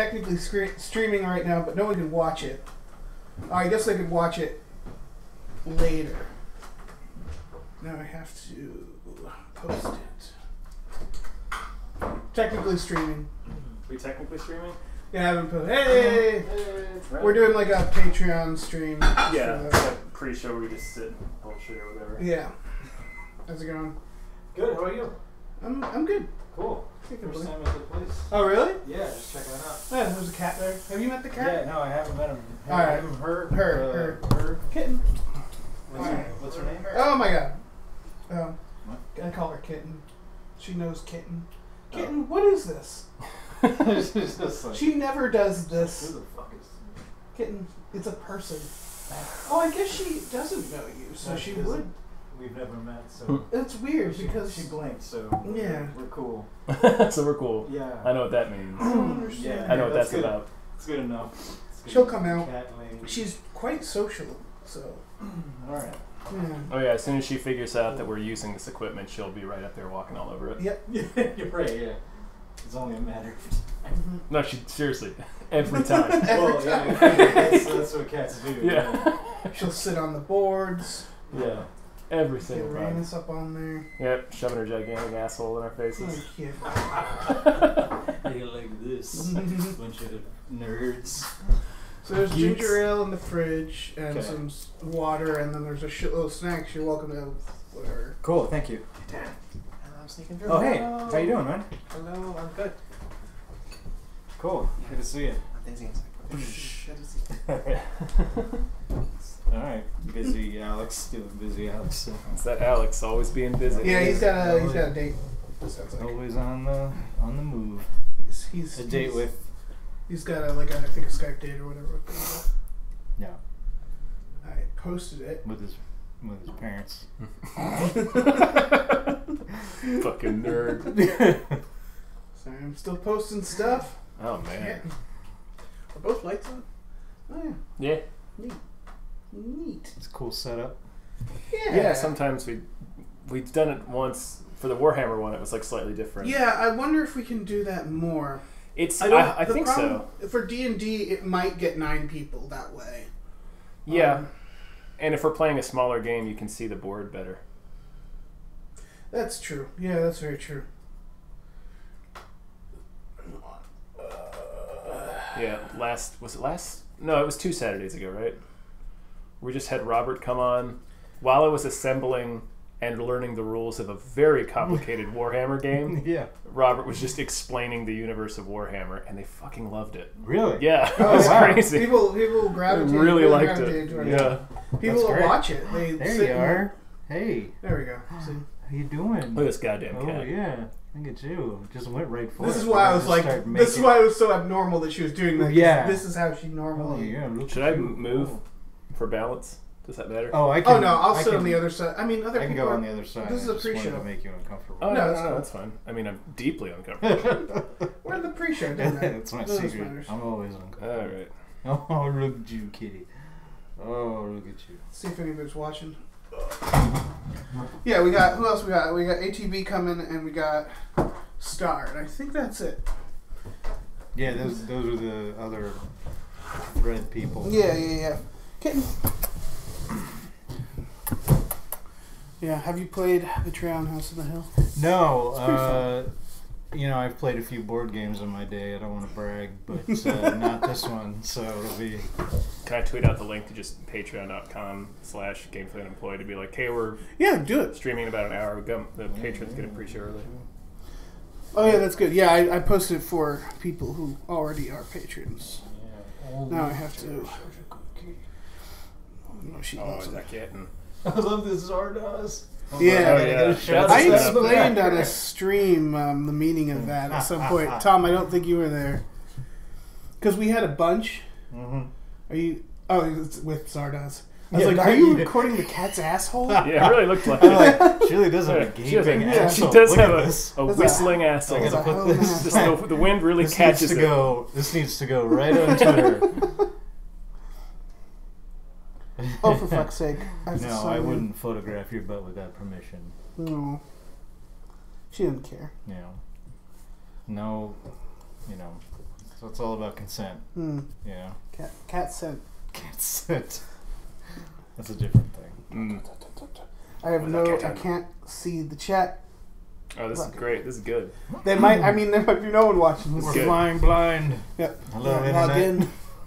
technically streaming right now, but no one can watch it. I guess they could watch it later. Now I have to post it. Technically streaming. We technically streaming? Yeah, I haven't put. Hey! We're doing like a Patreon stream. Yeah, it's like pre-show where we just sit and bullshit or whatever. Yeah. How's it going? Good. How are you? I'm good. Cool. First time at the place. Oh really? Yeah, just checking it out. Yeah, there's a cat there. Have you met the cat? Yeah, no, I haven't met him. All right. Her. Kitten. What's her name? Oh my god. I call her Kitten. She knows Kitten. Kitten, what is this? She never does this. Who the fuck is Kitten, it's a person. Oh, I guess she doesn't know you, so No, she she would. We've never met, so It's weird because she blinked, so yeah, we're cool. So we're cool. Yeah. I know what that means. I don't understand. Yeah, I know what that's good. about. It's good enough. She'll come out. Cat lady. She's quite social, so. All right. Yeah. Oh yeah, as soon as she figures out that we're using this equipment, she'll be right up there walking all over it. Yep. You're right. Yeah. It's only a matter of time. No, she seriously every time. Well, yeah, that's what cats do. Yeah. She'll sit on the boards. Yeah. Every Get single time. Ramus up on there. Yep, shoving her gigantic asshole in our faces. Oh, cute. They like this. Bunch of nerds. So there's Geeks. ginger ale in the fridge and Okay. some water, and then there's a shitload of snacks. You're welcome to have whatever. Cool. Thank you. I'm sneaking through. Oh hey, how you doing, man? Hello, I'm good. Cool. Good to see you. All right, busy Alex, doing busy Alex. It's that Alex always being busy. Yeah, he's got a date. Sounds like. Always on the move. He's A date with. He's got a I think a Skype date or whatever. Yeah. I posted it. With his parents. Fucking nerd. Sorry, I'm still posting stuff. Oh man. Are both lights on? Oh Yeah. yeah. Neat. It's a cool setup. Yeah. Yeah. Sometimes we've done it once for the Warhammer one. It was like slightly different. Yeah, I wonder if we can do that more. It's. I I think so. For D&D, it might get 9 people that way. Yeah. And if we're playing a smaller game, you can see the board better. That's true. Yeah, that's very true. Yeah. No, it was 2 Saturdays ago, right? We just had Robert come on while I was assembling and learning the rules of a very complicated Warhammer game. Yeah. Robert was just explaining the universe of Warhammer, and they fucking loved it. Really? Yeah, Oh, it was wow. crazy. People gravitate. They really liked gravitate it. toward Yeah. People will That's great. watch it. They There sit you are. Hey. There we go. See? How you doing? Look at this goddamn Oh cat. yeah. Look at you. Just went right for it. This is why I was like. This is why it was so abnormal that she was doing that. Yeah. This is how she Oh normally. yeah. Look Should at I you. move Oh. for balance? Does that matter? Oh, I can. Oh no! I'll I sit can, on the other side. I mean, other I can people. go are- on the other side. This is I a just wanted pre-show. to make you uncomfortable. Oh, No, it's cool. that's fine. I mean, I'm deeply uncomfortable. We're the pre-show. Don't they? That's my None of this secret. matters. I'm always uncomfortable. All right. Oh, look at you, kitty. Oh, look at you. See if anybody's watching. Yeah, we got. Who else we got? We got ATB coming, and we got Star. And I think that's it. Yeah, those are the other thread people. Yeah. Kitten. Yeah. Have you played Betrayal House of the Hill? No, I've played a few board games in my day. I don't want to brag, but not this one. So it'll be. Can I tweet out the link to just patreon.com/Gamefully Unemployed to be like, hey, we're Do it. streaming in about an hour. The patrons get a pre-show early. Oh yeah, that's good. Yeah, I posted it for people who already are patrons. Now I have to. No, she Oh, loves is it. that kitten? I love this Zardoz. Yeah. That's I set up. explained on a stream the meaning of that at some point. Tom, I don't think you were there. Because we had a bunch. Mm-hmm. Are you... Oh, it's with Zardoz. I was Yeah, like, not are you you. recording the cat's asshole? Yeah, it really looked like I'm it. like, she really does have a She has a- gaping yeah, asshole. She does Look have at a this. whistling asshole. I gotta It's a put hell this. of an Just the wind really This catches needs to it. go. This needs to go right on Twitter. Oh, for fuck's sake. No, I wouldn't photograph your butt without permission. No. She didn't care. No, So it's all about consent. Hmm. You know? Cat scent. Consent. That's a different thing. I can't see the chat. Oh, this is great. This is good. There might be no one watching this. We're good. flying blind. Yep. Hello, Log Internet. in.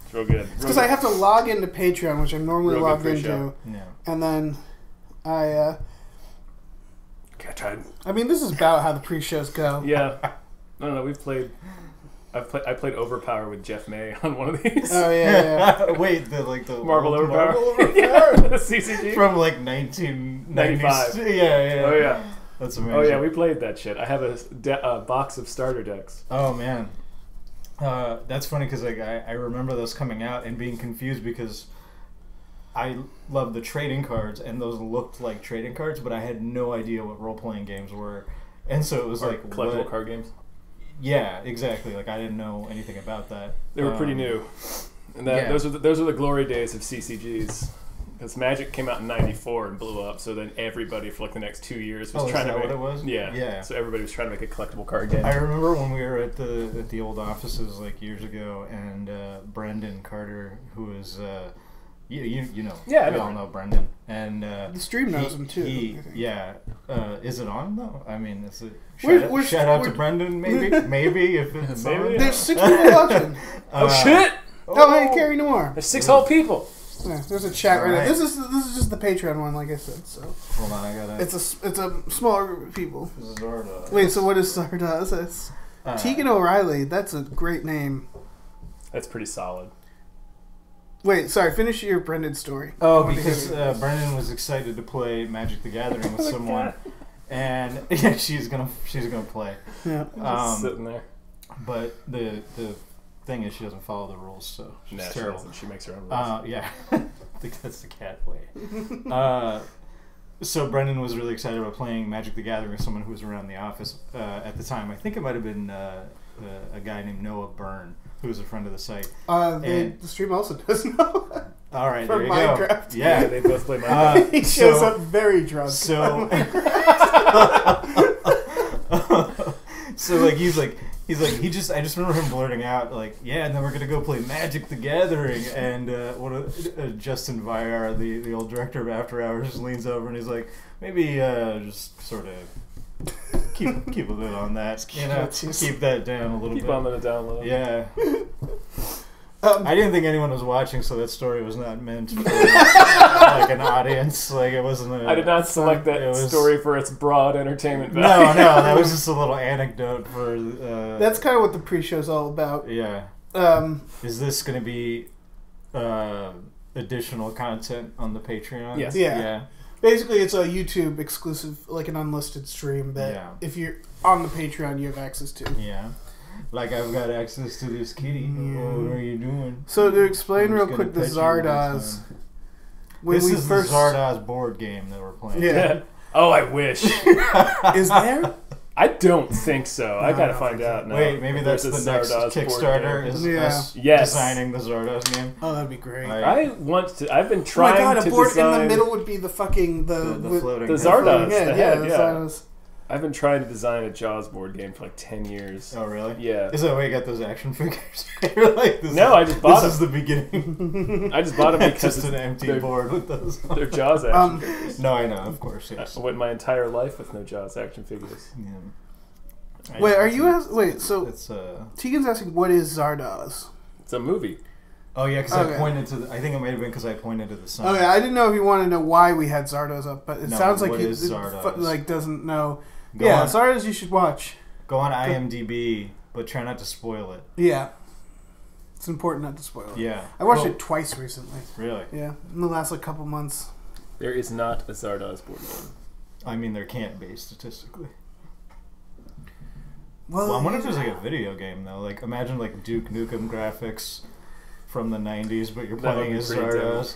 It's real good. Because I have to log into Patreon, which I'm normally Real good logged pre-show. into, Yeah. and then I Cat time. I mean, this is about how the pre-shows go. Yeah. No, we've played. I played Overpower with Jeff May on one of these. Oh yeah. Wait, the Marble Overpower. Overpower? The CCG From like 1995. 95. Yeah. Oh yeah. That's amazing. Oh yeah, we played that shit. I have a box of starter decks. Oh man, that's funny because like I remember those coming out and being confused because I love the trading cards and those looked like trading cards, but I had no idea what role playing games were, and so it was Or like collectible what? card games. Yeah, exactly. Like I didn't know anything about that. They were pretty new, and that, yeah. those are the glory days of CCGs. Because Magic came out in '94 and blew up, so then everybody for like the next 2 years was Oh, is trying that to make what it was? Yeah. Yeah. So everybody was trying to make a collectible card game. I remember when we were at the old offices like years ago, and Brendan Carter, who was you know, Yeah, I we know all him. know Brendan, and The stream knows him too. I think. Yeah, is it on though? I mean, is it? We're- Shout out to we're- Brendan, maybe if it's Maybe. on. There's 6 people watching. Oh shit! Oh, hey, Carrie Noir. There's 6 whole people. Yeah, there's a chat right now. Alright. This is just the Patreon one, like I said. So Hold on, I gotta. it's a smaller group of people. Zorda. Wait, so what is Zardoz? It's Tegan O'Reilly. That's a great name. That's pretty solid. Wait, sorry. Finish your Brendan story. I Oh, wanna hear because yours. Brendan was excited to play Magic the Gathering with Oh my someone, God. and yeah, she's gonna play. Yeah. Just sitting there. But the thing is, she doesn't follow the rules, so she's Nah, she terrible. doesn't. She makes her own rules. Yeah, I think that's the cat way. So Brendan was really excited about playing Magic the Gathering with someone who was around the office at the time. I think it might have been a guy named Noah Byrne, who was a friend of the site. The stream also does know. All right, For there you Minecraft. go. Yeah, Yeah. they both play Minecraft. He shows up very drunk. So, so like I just remember him blurting out like, yeah, and then we're gonna go play Magic the Gathering, and Justin Viar, the old director of After Hours, just leans over and he's like, maybe just sort of keep a lid on that, you know, keep that down a little Keep bit. bumming it down low. Yeah. Um, I didn't think anyone was watching, so that story was not meant for like an audience. Like it wasn't. I did not select that it was- story for its broad entertainment No, value. that was just a little anecdote for. That's kind of what the pre-show's all about. Yeah. Is this going to be additional content on the Patreon? Yes. Yeah. Basically, it's a YouTube exclusive, like an unlisted stream that Yeah. if you're on the Patreon, you have access to. Yeah. Like I've got access to this kitty. Yeah. What are you doing? So to explain I'm real just quick, the gonna pet you Zardoz. next time. When This we is first the Zardoz board game that we're playing. Yeah. Oh, I wish. is there? I don't think so. I No, I gotta don't find think so. out now. Wait, maybe if that's there's the a next Zardoz board Kickstarter. game. Is Yeah. us Yes. designing the Zardoz game. Oh, that'd be great. I want to. I've been Oh my trying god, a to board design. in the middle would be the fucking The floating. the head. Zardoz. Yeah, the yeah, head, the yeah. Zardoz. I've been trying to design a Jaws board game for like 10 years. Oh really? Yeah. Is that why you got those action figures? You're like, this No, I just bought This is them. the beginning. I just bought them because Just an empty they're, board with those. they're Jaws action Um, figures. No, I know, of course, yes. I went my entire life with no Jaws action figures. Yeah. Wait, are you wait? So It's Tegan's asking, what is Zardoz? It's a movie. Oh yeah, because Okay. I pointed to. I think it might have been because I pointed to the sun. Oh yeah, I didn't know if you wanted to know why we had Zardoz up, but it No, sounds like what he is Zardoz? like doesn't know. Go yeah, on, Zardoz you should watch. go on IMDb, but try not to spoil it. Yeah, it's important not to spoil it. Yeah, I watched Well, it twice recently. Really? Yeah, in the last like couple months. There is not a Zardoz board game. I mean, there can't be statistically. Well, Well, I wonder if there's like a video game though. Like, imagine like Duke Nukem graphics from the '90s, but you're That would playing be as pretty Zardoz.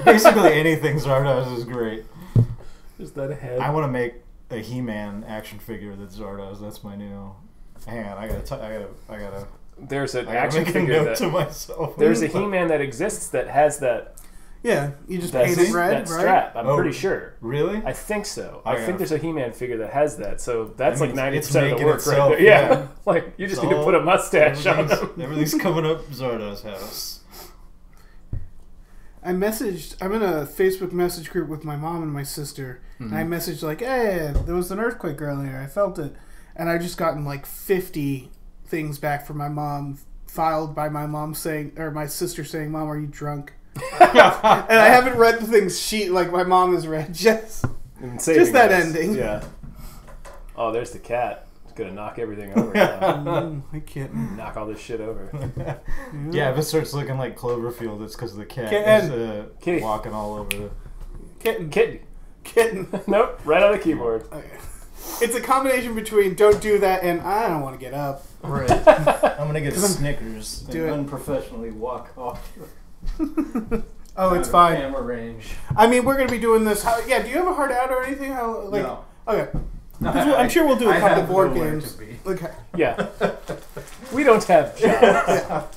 Basically, anything Zardoz is great. Is that a head? I want to make a He-Man action figure that's Zardoz. That's my new. Hang on, I There's an gotta action make a figure note that. to myself. There's a He-Man that exists that has that Yeah, you just That's, paint it red, that's right? strap. I'm Oh, pretty sure. Really? I think so. Oh, I yeah. think there's a He-Man figure that has that. So that's I mean, like 90% it's of the making work itself, right there. Yeah. yeah. Like, you just It's need to put a mustache on everything's, them. everything's coming up Zardo's house. I'm in a Facebook message group with my mom and my sister, and I messaged like, hey, there was an earthquake earlier, I felt it. And I just gotten like 50 things back from my mom, filed by my mom saying, or my sister saying, Mom, are you drunk? And I haven't read the things like my mom has read, just that ending. Yeah. Oh, there's the cat. It's going to knock everything over now. I can't. Knock all this shit over. Yeah, if it starts looking like Cloverfield, it's because the cat Kitten. is walking all over the... Kitten. Nope, right on the keyboard. Okay. It's a combination between don't do that and I don't want to get up. Right. I'm going to get Snickers Do and it. unprofessionally walk off. Oh, it's fine. Camera range. I mean, we're going to be doing this. Do you have a hard out or anything? No. Okay. I'm sure we'll do a couple board games. To be. Okay. Yeah. We don't have jobs.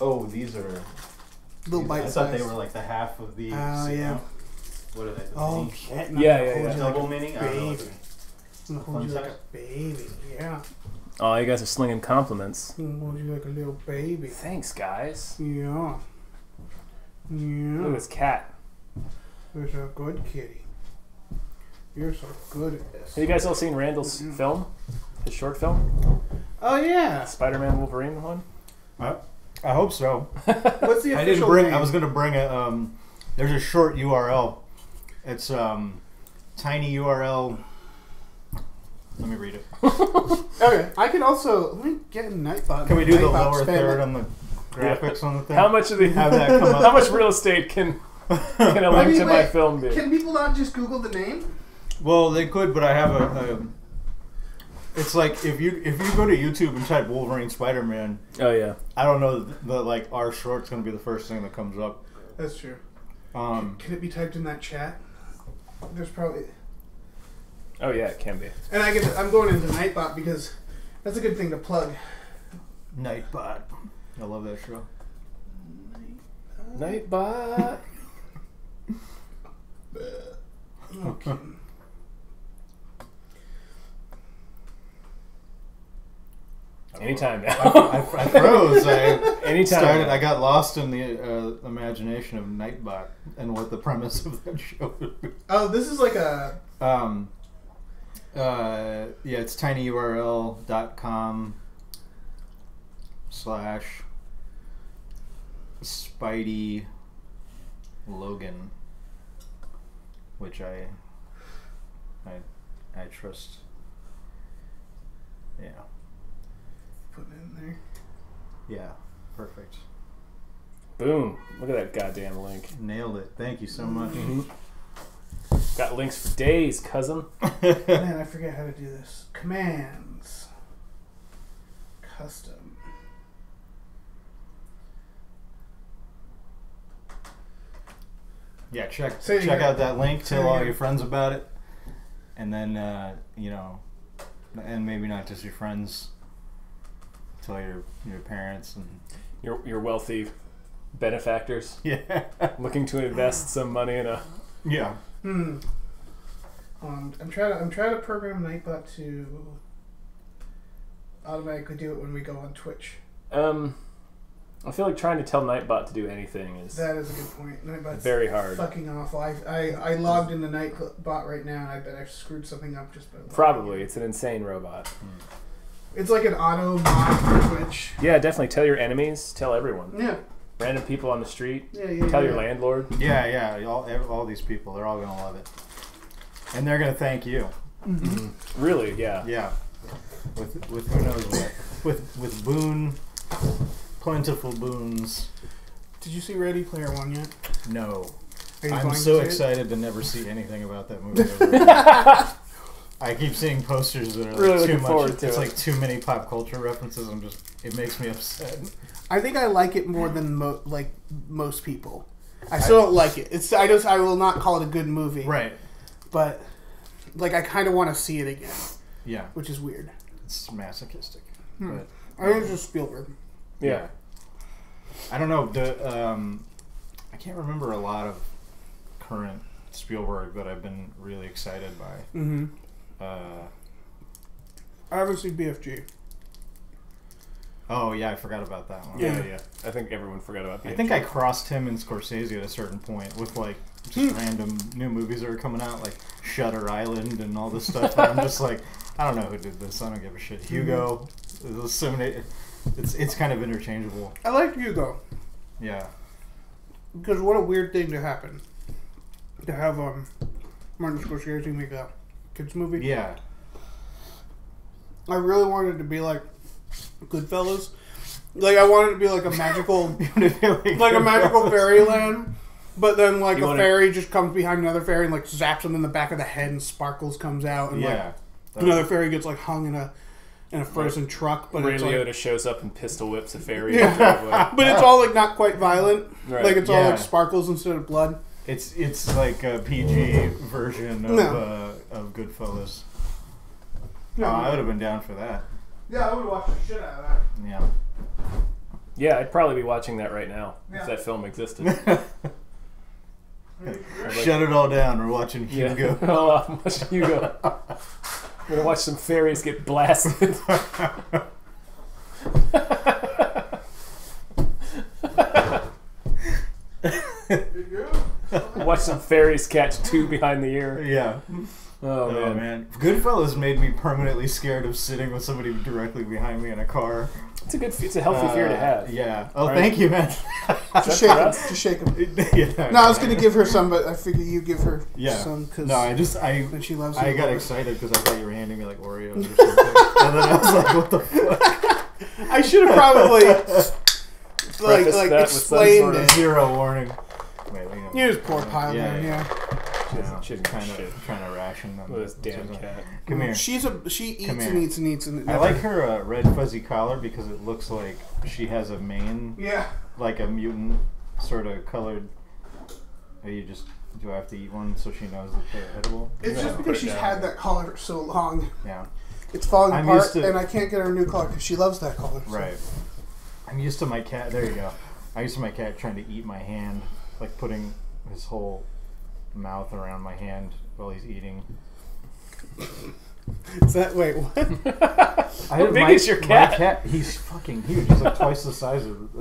Oh, these are... Little bite I thought they were like the half of these. Oh, yeah. What are they? The Oh, mini? shit. Yeah. Double mini? I don't know. Baby. I'm gonna hold you like a baby. Yeah. Oh, you guys are slinging compliments. I'm gonna hold you like a little baby. Thanks, guys. Yeah. Look at Yeah. this cat. You're so good, kitty. You're so good at this. Have you guys all seen Randall's film? His short film? Oh, yeah. Spider-Man Wolverine one? I hope so. What's the official I didn't bring. name? I was going to bring a. There's a short URL. It's tiny URL. Let me read it. Okay. I can also... Let me get a Nightbot. Can we do the Nightbot lower spam third it. on the graphics on the thing? How much of the Have that come up. how much real estate can a link to my film be? Can people not just Google the name? Well, they could, but I have a it's like if you go to YouTube and type Wolverine Spider-Man, Oh yeah. I don't know the like our short's gonna be the first thing that comes up. That's true. Um, Can it be typed in that chat? There's probably... Oh yeah, it can be. And I'm going into Nightbot because that's a good thing to plug. Nightbot. I love that show. Nightbot. Okay. Anytime now. I froze. Anytime. I got lost in the imagination of Nightbot and what the premise of that show would be. Oh, this is like a... Yeah, it's tinyurl.com /Spidey Logan, which I trust. Yeah. Put it in there. Yeah. Perfect. Boom. Look at that goddamn link. Nailed it. Thank you so much. Got links for days, cousin. Man, I forget how to do this. Commands. Custom. Yeah, check Say it again. out that link. Say Tell it all again. your friends about it, and then and maybe not just your friends. Tell your parents and Your wealthy benefactors yeah, looking to invest some money in a. yeah. I'm trying to program Nightbot to automatically do it when we go on Twitch. I feel like trying to tell Nightbot to do anything is That is a good point. Nightbot's very hard. fucking awful. I logged into Nightbot right now and I bet I've screwed something up just by logging Probably. in. It's an insane robot. It's like an auto mod for Twitch. Yeah, definitely. Tell your enemies. Tell everyone. Yeah. Random people on the street. Yeah. Tell your landlord. Yeah. All these people, they're all gonna love it, and they're gonna thank you. Mm-hmm. Really? Yeah. Yeah, with who knows what, with plentiful boons. Did you see Ready Player One yet? No, Are you I'm going so to see it? excited to never see anything about that movie. Ever again. I keep seeing posters that are like Really too looking forward much. to It's it. like too many pop culture references. It makes me upset. I think I like it more than most people. I still don't like it. I will not call it a good movie. Right. But I kind of want to see it again, Yeah. which is weird. It's masochistic. But I think it's just Spielberg. Yeah. I don't know. can't remember a lot of current Spielberg that I've been really excited by. Mm-hmm. I haven't seen BFG. Oh yeah, I forgot about that one. Yeah. I think everyone forgot about BFG. I think I crossed him and Scorsese at a certain point with like just random new movies that are coming out, like Shutter Island and all this stuff. And I'm just like, I don't know who did this. I don't give a shit. Hugo. There's so many. It's kind of interchangeable. I liked Hugo. Yeah. Because what a weird thing to happen. To have Martin Scorsese make a kids movie. Yeah. I really wanted it to be like Goodfellas. Like I wanted it to be like a magical, like a magical fairyland. But then like a fairy just comes behind another fairy and like zaps him in the back of the head and sparkles comes out and like another fairy gets like hung in a frozen truck. But Ray it's Liotta like, shows up and pistol whips a fairy. Yeah. But it's all like not quite violent. Right. Like it's all like sparkles instead of blood. It's like a PG version of Goodfellas. Yeah. I would have been down for that. Yeah, I would watch the shit out of that. Yeah. Yeah, I'd probably be watching that right now if that film existed. Shut it all down. We're watching Hugo. Yeah. Oh, I'm watching Hugo. I'm gonna watch some fairies get blasted. Watch some fairies catch two behind the ear. Yeah. Oh man. Goodfellas made me permanently scared of sitting with somebody directly behind me in a car. It's a healthy fear to have. Yeah. Oh, thank you, man. Just shake him. Just shake him. Yeah. No, I was gonna give her some, but I figured you give her some because and she loves. I got excited because I thought you were handing me like Oreos or something, and then I was like, "What the fuck?" I should have probably like explained it. Zero warning. Wait, you just poor pile man. Yeah. Trying to ration them. This damn cat. Come here. She eats and eats. I like her red fuzzy collar because it looks like she has a mane. Yeah. Like a mutant sort of colored. Do I have to eat one so she knows that they're edible? It's just because she's had that collar for so long. Yeah. It's falling apart, and I can't get her a new collar because she loves that collar. So. Right. I'm used to my cat. There you go. I'm used to my cat trying to eat my hand, like putting his whole mouth around my hand while he's eating. Is that wait what? How big is your cat? My cat, he's fucking huge. He's like twice the size of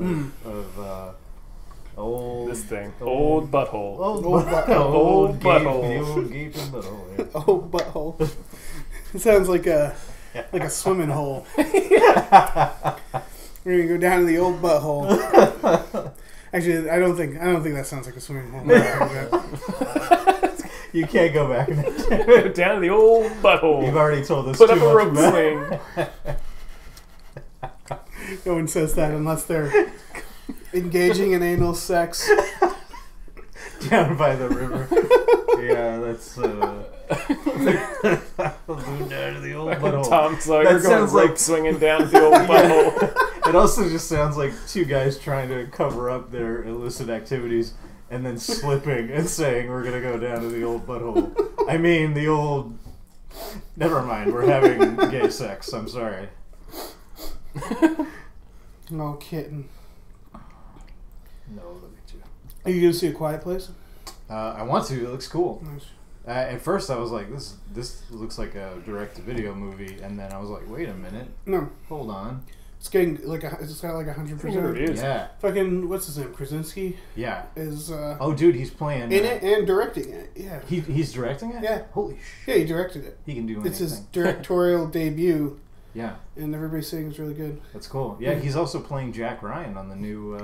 old this thing. Old butthole. Old butthole. Old butthole. The old gaping butthole. Yeah. Old butthole. It sounds like a swimming hole. We're gonna go down to the old butthole. Actually, I don't think that sounds like a swimming hole. You can't go back. Down to the old butthole. You've already told us. Put up a rope swing. No one says that unless they're engaging in anal sex. Down by the river. Yeah, that's down to the old butthole. Tom Sawyer going rope swinging down to the old butthole. It also just sounds like two guys trying to cover up their illicit activities and then slipping and saying we're gonna go down to the old butthole. I mean the old. Never mind. We're having gay sex. I'm sorry. No kidding. No, look at you. Are you gonna see A Quiet Place? I want to. It looks cool. Nice. At first, I was like, "This looks like a direct-to-video movie," and then I was like, "Wait a minute, No, hold on." it's getting it's got like 100% reviews. Yeah, Fucking what's his name? Krasinski yeah. is Oh, dude, he's playing in it and directing it. Yeah. He's directing it. Yeah. Holy shit. Yeah, he directed it. He can do anything. It's his directorial debut. Yeah, and everybody's saying it's really good. that's cool. Yeah, he's also playing Jack Ryan on the new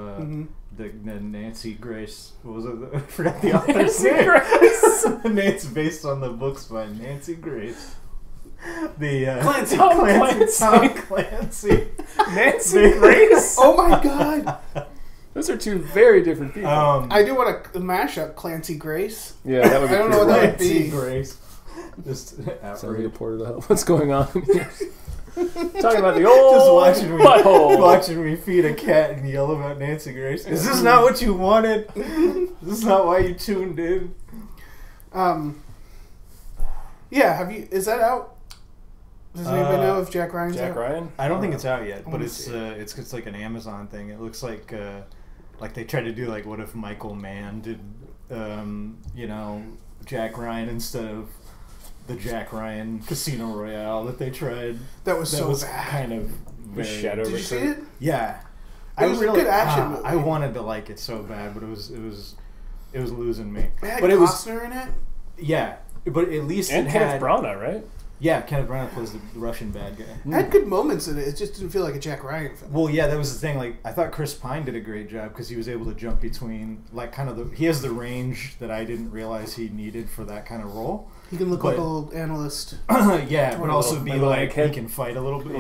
the Nancy Grace. What was it? I forgot the author's name. It's based on the books by Nancy Grace. The Tom Clancy. Nancy Grace. Oh my god! Those are two very different people. I do want a mashup, Clancy Grace. Yeah, that would be. I don't know what that would Nancy be. Grace. Just sounds like a portal to hell. What's going on here? Talking about the old just butthole. watching me feed a cat and yell about Nancy Grace. Is this not what you wanted? Is this not why you tuned in? Yeah, have you? Is that out? Does anybody know if Jack Ryan's Jack out? Ryan? I don't think it's out yet, but wanna it's like an Amazon thing. It looks like like they tried to do like what if Michael Mann did, Jack Ryan instead of the Jack Ryan Casino Royale that they tried. That was so bad. Kind of very, Shadow Did you see it? Yeah, It was a good action movie. I wanted to like it so bad, but it was losing me. It had but Costner in it. Yeah, but at least and it Kenneth had, Branagh, right? Yeah, Kenneth Branagh plays the Russian bad guy. It had good moments in it. It just didn't feel like a Jack Ryan film. Well, yeah, that was the thing. Like, I thought Chris Pine did a great job because he was able to jump between, like, kind of he has the range that I didn't realize he needed for that kind of role. He can look like a little analyst. Yeah, but also be little like, egghead. he can fight a little bit.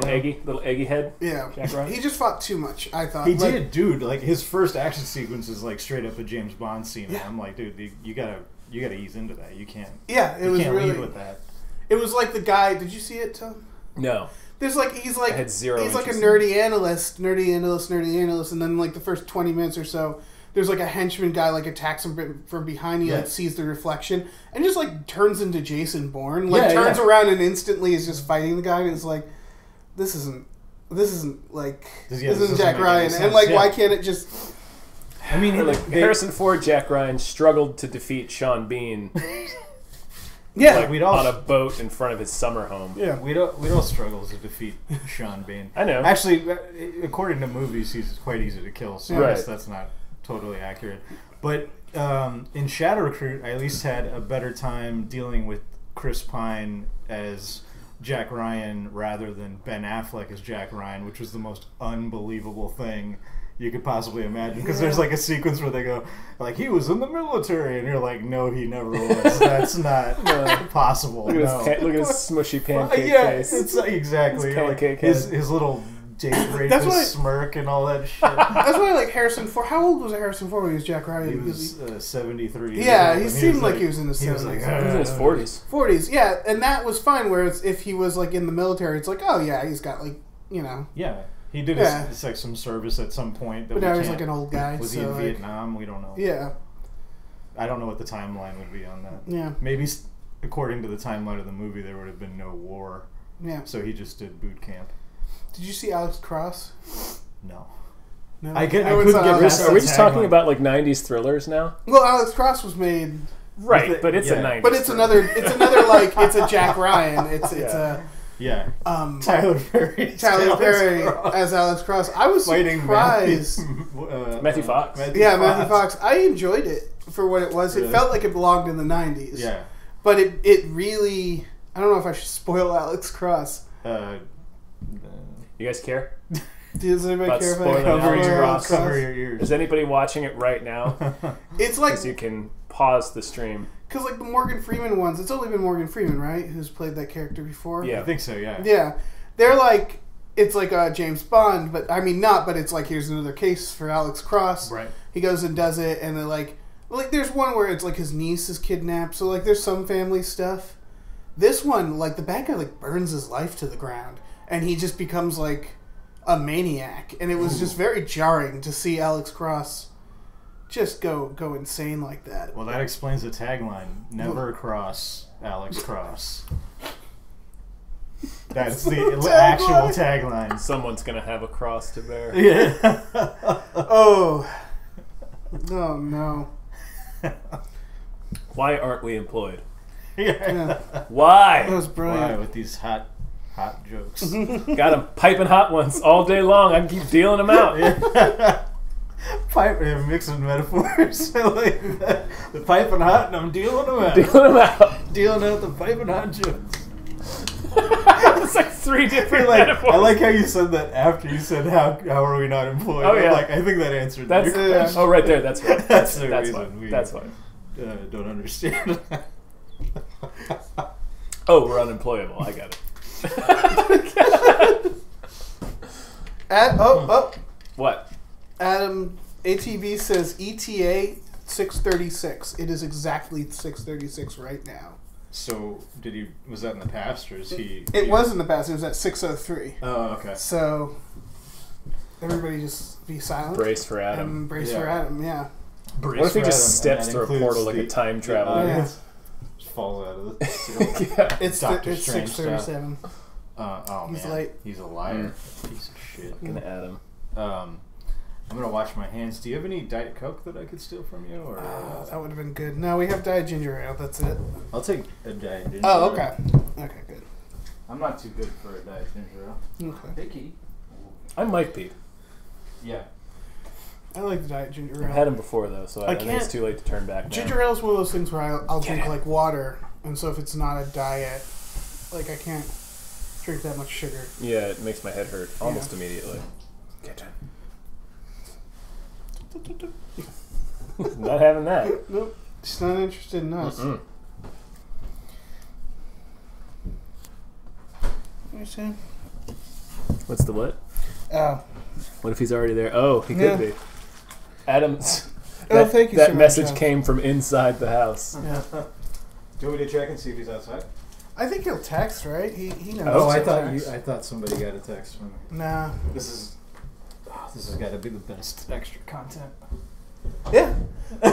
Little eggy head. Yeah, Jack Ryan. he just fought too much. I thought He did, dude. Like, his first action sequence is like straight up a James Bond scene. Yeah. And I'm like, dude, you gotta ease into that. You can't. Yeah, You was can't really. lead with that. It was like the guy. Did you see it, Tom? No. There's like he's like I had zero he's like a interest nerdy analyst, and then like the first 20 minutes or so, there's like a henchman guy like attacks him from behind. He like sees the reflection and just like turns into Jason Bourne. Like turns around and instantly is just fighting the guy and is like, this isn't like this isn't Jack Ryan. And like why can't it just? I mean, Harrison Ford, Jack Ryan struggled to defeat Sean Bean. Yeah, like, on a boat in front of his summer home. Yeah, we'd all struggle to defeat Sean Bean. I know. Actually, according to movies, he's quite easy to kill. So I guess that's not totally accurate. But in Shadow Recruit, I at least had a better time dealing with Chris Pine as Jack Ryan rather than Ben Affleck as Jack Ryan, which was the most unbelievable thing you could possibly imagine, because there's like a sequence where they go like, he was in the military, and you're like, no, he never was. That's not possible. Look at his smushy pancake face. It's exactly his, like his little date rapist smirk and all that shit. That's why I like Harrison Ford. How old was Harrison Ford when he was Jack Ryan? He was 73. Yeah, he seemed like he was in his 70s. He was like, he was in his 40s. 40s, yeah, and that was fine. Whereas if he was like in the military, it's like, oh yeah, he's got like, Yeah. He did it's like some service at some point. But now he's like an old guy. Was he in Vietnam? We don't know. Yeah. I don't know what the timeline would be on that. Yeah. Maybe according to the timeline of the movie, there would have been no war. Yeah. So he just did boot camp. Did you see Alex Cross? No. I couldn't get past Are we just talking about like 90s thrillers now? Well, Alex Cross was made... Right, but it's a 90s But it's another like, it's a Jack Ryan. It's a... Yeah. Tyler Perry as Alex Cross. I was surprised. Matthew Fox. Matthew Fox. I enjoyed it for what it was. It felt like it belonged in the 90s. Yeah. But it really... I don't know if I should spoil Alex Cross. You guys care? Does anybody care about Alex Cross? Cover your ears. Is anybody watching it right now? It's like... Because you can pause the stream. Because like the Morgan Freeman ones, it's only been Morgan Freeman, right? Who's played that character before? Yeah. I think so, yeah. Yeah. They're like... It's like James Bond, but I mean not, but it's like here's another case for Alex Cross. Right. He goes and does it, and they're like there's one where it's like his niece is kidnapped, so like there's some family stuff. This one, like the bad guy like burns his life to the ground, and he just becomes like a maniac, and it was just very jarring to see Alex Cross just go insane like that. Well, that explains the tagline: "Never cross Alex Cross." That's the actual tagline. Someone's gonna have a cross to bear. Yeah. Oh no. Why aren't we employed? Yeah. Why? That was brilliant. Why with these hot jokes? Got them piping hot ones all day long. I can keep dealing them out. Mixing metaphors. Like that. The piping hot, and I'm dealing them out. Dealing out the piping hot jokes. It's like three different metaphors. I like how you said that after you said how are we not employed. Oh yeah. I think that answered your question. Oh right there. That's right. That's the that's reason why. That's why. Don't understand. Oh, we're unemployable. I got it. What? Adam ATV says ETA 6:36. It is exactly 6:36 right now. So was that in the past, or is he? It was in the past. It was at 6:03. Oh, okay. So everybody just be silent. Brace for Adam. And brace for Adam. Yeah. What if he just steps through a portal like a time traveler? Yes. Just falls out of the ceiling. Yeah. It's 6:37. Oh He's man, late. he's a liar. Piece of shit. Fucking Adam. I'm gonna wash my hands. Do you have any Diet Coke that I could steal from you? Or That would have been good. No, we have Diet Ginger Ale. That's it. I'll take a Diet Ginger. Oh, Ale. okay. Okay, good. I'm not too good for a Diet Ginger Ale. Okay. Vicky. I might be. Yeah. I like the Diet Ginger Ale. I've had them before though, so I think it's can't- too late to turn back now. Ginger Ale is one of those things where I'll drink Yeah. like water, and so if it's not a diet, like I can't drink that much sugar. Yeah, it makes my head hurt almost immediately. Not having that. Nope, just not interested in us. Mm-mm. You understand? What's the what? Oh. What if he's already there? Oh, he Yeah. could be. Adams. Oh, thank you so That much, message Adam. came from inside the house. Yeah. Do you want me to check and see if he's outside? I think he'll text, right? He knows. Oh, I he'll thought text. I thought somebody got a text from me. Nah. This has got to be the best extra content. Yeah.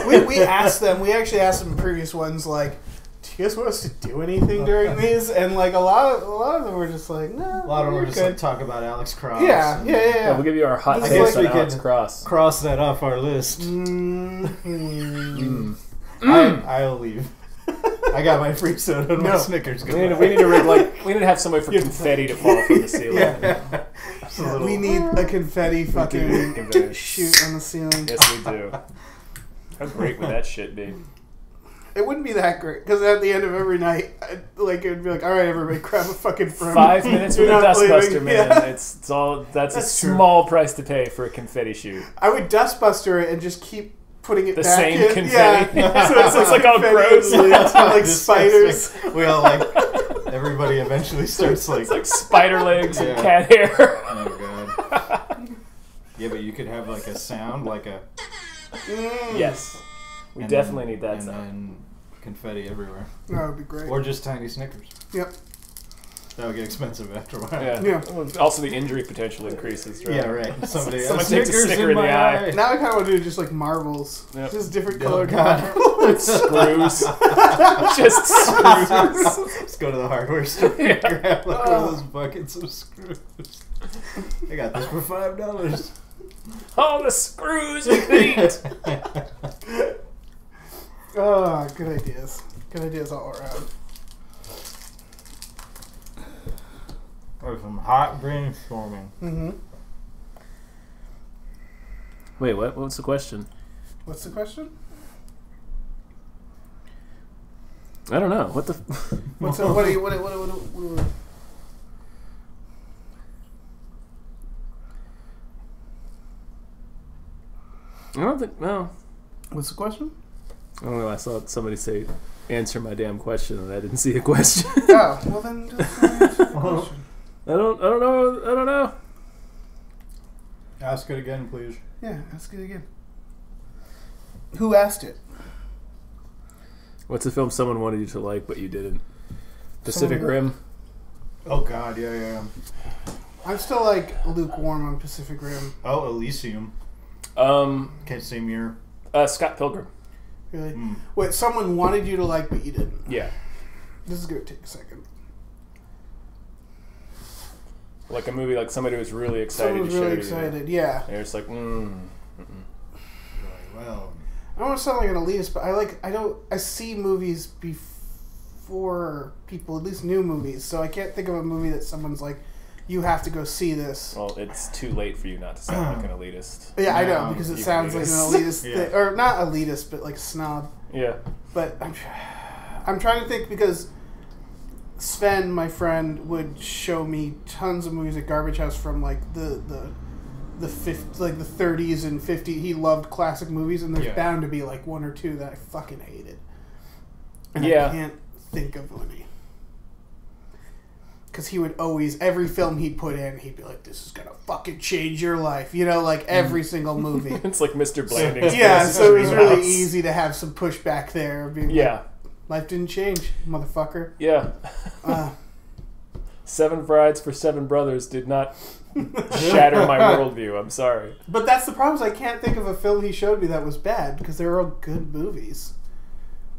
We asked them. We actually asked them in previous ones, like, do you guys want us to do anything during these? And like a lot of them were just like, no. A lot of them we're were just good. like talk about Alex Cross. Yeah. Yeah, we'll give you our hot I takes guess on we Alex could- Cross. Cross that off our list. Mm-hmm. I'll leave. I got my free soda and my No. Snickers. We need to rig like we need to have some way for confetti to fall from the ceiling. Yeah. We need a confetti fucking Confetti. shoot on the ceiling. Yes, we do. How great would that shit be? It wouldn't be that great because at the end of every night, it would be like, all right, everybody, grab a fucking friend. 5 minutes with a You're not dustbuster, leaving. man. Yeah. It's all. That's a That's true. small price to pay for a confetti shoot. I would dustbuster it and just keep putting it The back same in. confetti. Yeah. So it's like all confetti gross. and leaves, like Disgusting. spiders. We all like everybody eventually starts like, It's like spider legs and Yeah. cat hair. oh god. Yeah, but you could have like a sound like a Yes, we and definitely then- need that and sound. then confetti everywhere, That would be great. or just tiny Snickers. Yep. That would get expensive after a while. Yeah. Yeah. Well, also, the injury potential increases, right? Yeah, right. Somebody Someone has takes a Snickers Snicker in the eye. Now I kind of want to do just like marbles. Yep. Just different Oh, colored God. marbles. Screws. Just screws. Let's go to the hardware store Yeah. and grab like one of those buckets of screws. I got this for $5. All the screws we could eat. Oh, good ideas. Good ideas all around. Or some hot brainstorming. Mm-hmm. Wait, what? What's the question? What's the question? I don't know. What the? What's the, what are you? What I don't think. No. What's the question? I don't know. I saw somebody say, "Answer my damn question," and I didn't see a question. Oh, well then just answer the question. I don't know. I don't know. Ask it again, please. Yeah, ask it again. Who asked it? What's a film someone wanted you to like but you didn't? Pacific Someone- Rim. Oh God, yeah. I'm still like lukewarm on Pacific Rim. Oh, Elysium. Same year. Scott Pilgrim. Really? Mm. Wait, someone wanted you to like, but you didn't. Yeah. This is gonna take a second. Like a movie like somebody was really excited Someone was to show really you. excited. Yeah. And you're just like, Really well. I don't want to sound like an elitist, but I see movies before people, at least new movies, so I can't think of a movie that someone's like, you have to go see this. well, it's too late for you not to sound like an elitist. Yeah, I know, No, because it you sounds like an elitist. elitist Yeah. thing, or not elitist, but like snob. Yeah. But I'm trying to think because Sven, my friend, would show me tons of movies at Garbage House from like the 30s and 50s. He loved classic movies, and there's Yeah. bound to be like one or two that I fucking hated. And Yeah. I can't think of any. Because he would always, every film he'd put in, he'd be like, this is going to fucking change your life. You know, like every single movie. It's like Mr. Blanding's Yeah, versus so it was Dreamhouse. really easy to have some pushback there. Being like, Yeah. life didn't change, motherfucker. Yeah. Uh, 7 Brides for 7 Brothers did not shatter my worldview. I'm sorry. but that's the problem, is I can't think of a film he showed me that was bad, because they were all good movies.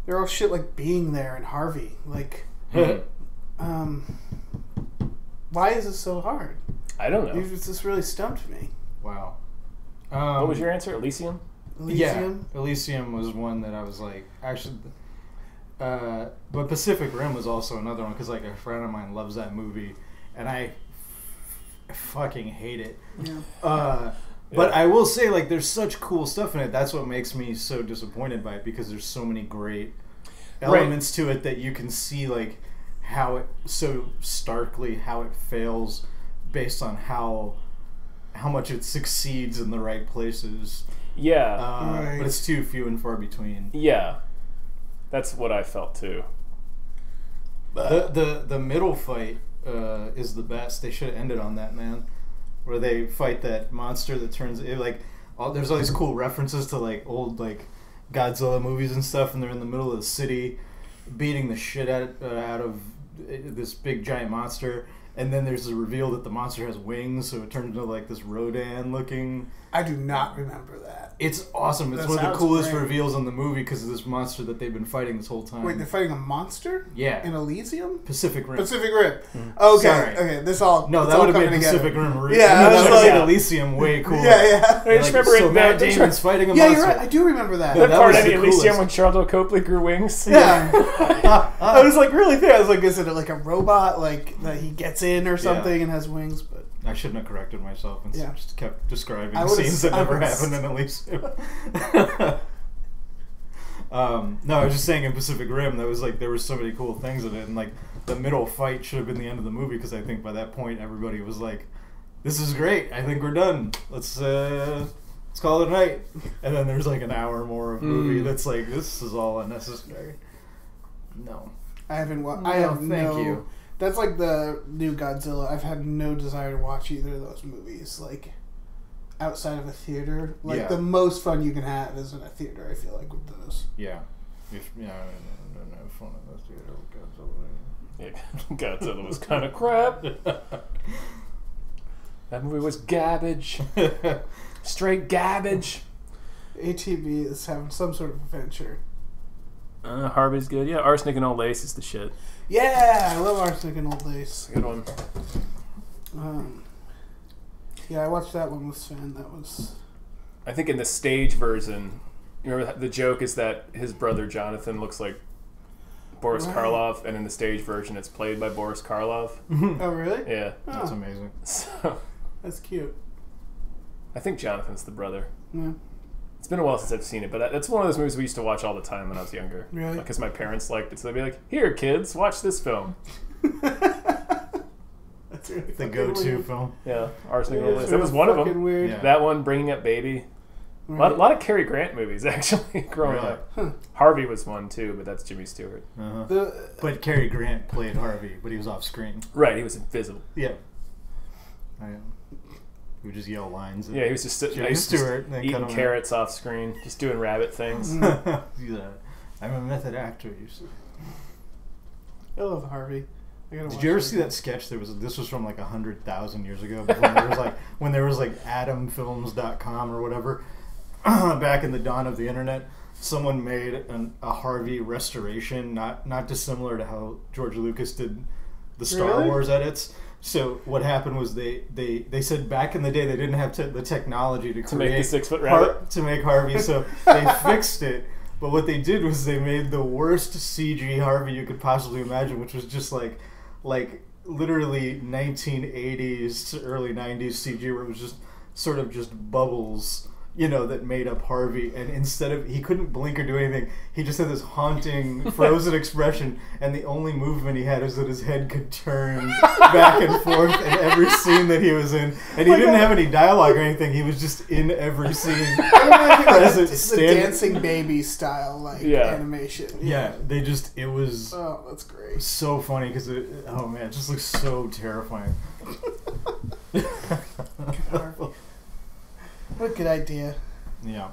They're all shit like Being There and Harvey. Like, why is this so hard? I don't know. It's just really stumped me. Wow. What was your answer? Elysium? Elysium? Yeah, Elysium was one that I was like, actually, but Pacific Rim was also another one because like a friend of mine loves that movie, and I fucking hate it. Yeah. But I will say, like, there's such cool stuff in it. That's what makes me so disappointed by it, because there's so many great elements to it that you can see, like, how it so starkly how it fails based on how much it succeeds in the right places. Yeah. But it's too few and far between. Yeah. That's what I felt too. The middle fight is the best. They should have ended on that, man. Where they fight that monster that turns it, like there's all these cool references to like old like Godzilla movies and stuff, and they're in the middle of the city beating the shit out of this big giant monster, and then there's the reveal that the monster has wings, so it turns into like this Rodan looking. I do not remember that. It's awesome. It's one of the coolest reveals in the movie because of this monster that they've been fighting this whole time. Wait, they're fighting a monster? Yeah. In Elysium? Pacific Rim. Pacific Rim. Okay, Sorry. okay. This all No, that would have made Pacific Rim. Yeah, that would like, have made Elysium way cooler. Yeah. I just remember so it. Matt Damon's fighting a Yeah, monster. you're right. I do remember that. That part was in the Elysium coolest. when Charlton Copley grew wings. Yeah. I was like really thinking. I was like, is it like a robot like that he gets in or something and has wings? But I shouldn't have corrected myself and just kept describing I scenes that never happened in Elysium. No, I was just saying in Pacific Rim that was like there were so many cool things in it, and like the middle fight should have been the end of the movie because I think by that point everybody was like, "This is great. I think we're done. Let's call it a night." And then there's like an hour more of movie that's like, "This is all unnecessary." No, I haven't watched. No, I have thank you. That's like the new Godzilla. I've had no desire to watch either of those movies. Like outside of a theater, like the most fun you can have is in a theater. I feel like with those. Yeah. I don't have fun in the theater with Godzilla. Yeah, Godzilla was kind of crap. That movie was garbage. Straight garbage. ATV is having some sort of adventure. Harvey's good. Yeah, Arsenic and Old Lace is the shit. Yeah, I love Arsenic and Old Lace. Good one. Yeah, I watched that one with Sven. That was... I think in the stage version, you remember the joke is that his brother Jonathan looks like Boris Karloff, and in the stage version it's played by Boris Karloff. Oh, really? Yeah. That's amazing. So, that's cute. I think Jonathan's the brother. Yeah. It's been a while since I've seen it, but that's one of those movies we used to watch all the time when I was younger. Really? Because my parents liked it, so they'd be like, "Here, kids, watch this film." That's really The go-to film. Yeah, Arsenic and Yeah, Old Lace. it's That was one of them. weird. Yeah. That one, Bringing Up Baby. Right. A lot of Cary Grant movies, actually, growing Really? up. Huh. Harvey was one, too, but that's Jimmy Stewart. Uh-huh. But Cary Grant played Harvey, but he was off screen. Right, he was invisible. Yeah. He would just yell lines. Yeah, he was just sitting Jimmy there Stewart, and then cut eating him out. carrots off screen, just doing rabbit things. I'm a method actor, you see. I love Harvey. I gotta Did watch you ever it. see that sketch? This was from like 100,000 years ago, when there was like AdamFilms.com or whatever. Back in the dawn of the internet, someone made a Harvey restoration, not dissimilar to how George Lucas did the Star Really? Wars edits. So what happened was they said back in the day they didn't have the technology to make create the 6-foot rabbit. to make Harvey, so they fixed it. But what they did was they made the worst CG Harvey you could possibly imagine, which was just like literally 1980s to early 90s CG, where it was just sort of just bubbles, that made up Harvey. And instead of, he couldn't blink or do anything, he just had this haunting frozen expression, and the only movement he had was that his head could turn back and forth in every scene that he was in. And he didn't have any dialogue or anything, he was just in every scene. Present, It's the dancing baby style animation. Yeah, it was Oh, that's great. so funny because it just looks so terrifying. What a good idea. Yeah,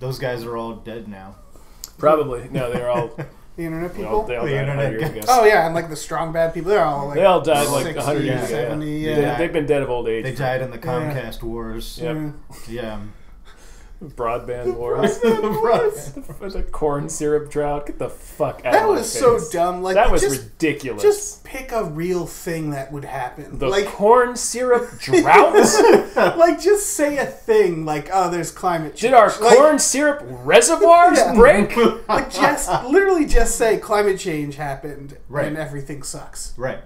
those guys are all dead now. Probably. No, they're all... The internet They people? all The died internet 100 years guys. ago. Oh, yeah, and like the strong bad people, they're all like... They all died like 60, 100 years ago. 70, Yeah. yeah. They've been dead of old age. They died in the Comcast wars. Yep. Yeah. Broadband wars. The corn syrup drought. Get the fuck out That of my was so face. dumb. Like That was just, ridiculous. Just pick a real thing that would happen. The like corn syrup drought? like just say a thing like, oh, there's climate change. Did our corn syrup reservoirs break? Like literally just say climate change happened Right. and everything sucks. Right.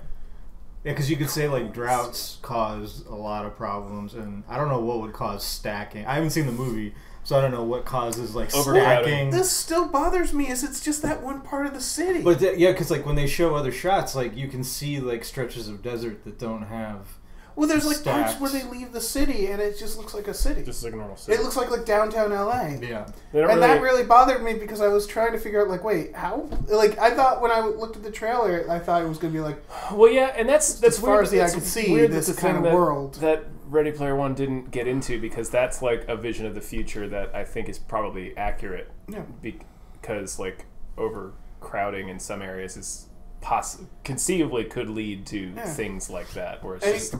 Yeah, because you could say like droughts caused a lot of problems, and I don't know what would cause stacking. I haven't seen the movie, so I don't know what causes like Overcrowding. stacking. This still bothers me is it's just that one part of the city. But yeah, because like when they show other shots, like you can see like stretches of desert that don't have. well, there's like parts stacks. where they leave the city and it just looks like a city. Just like a normal city. It looks like downtown LA. Yeah. They don't And that really bothered me because I was trying to figure out, like, wait, how? Like, I thought when I looked at the trailer, I thought it was going to be like, Well, yeah, and that's as far weird. as the eye It's could see, weird this that the kind thing of that, world. that Ready Player One didn't get into, because that's like a vision of the future that I think is probably accurate. Yeah. Because like overcrowding in some areas is conceivably could lead to things like that, where it's And just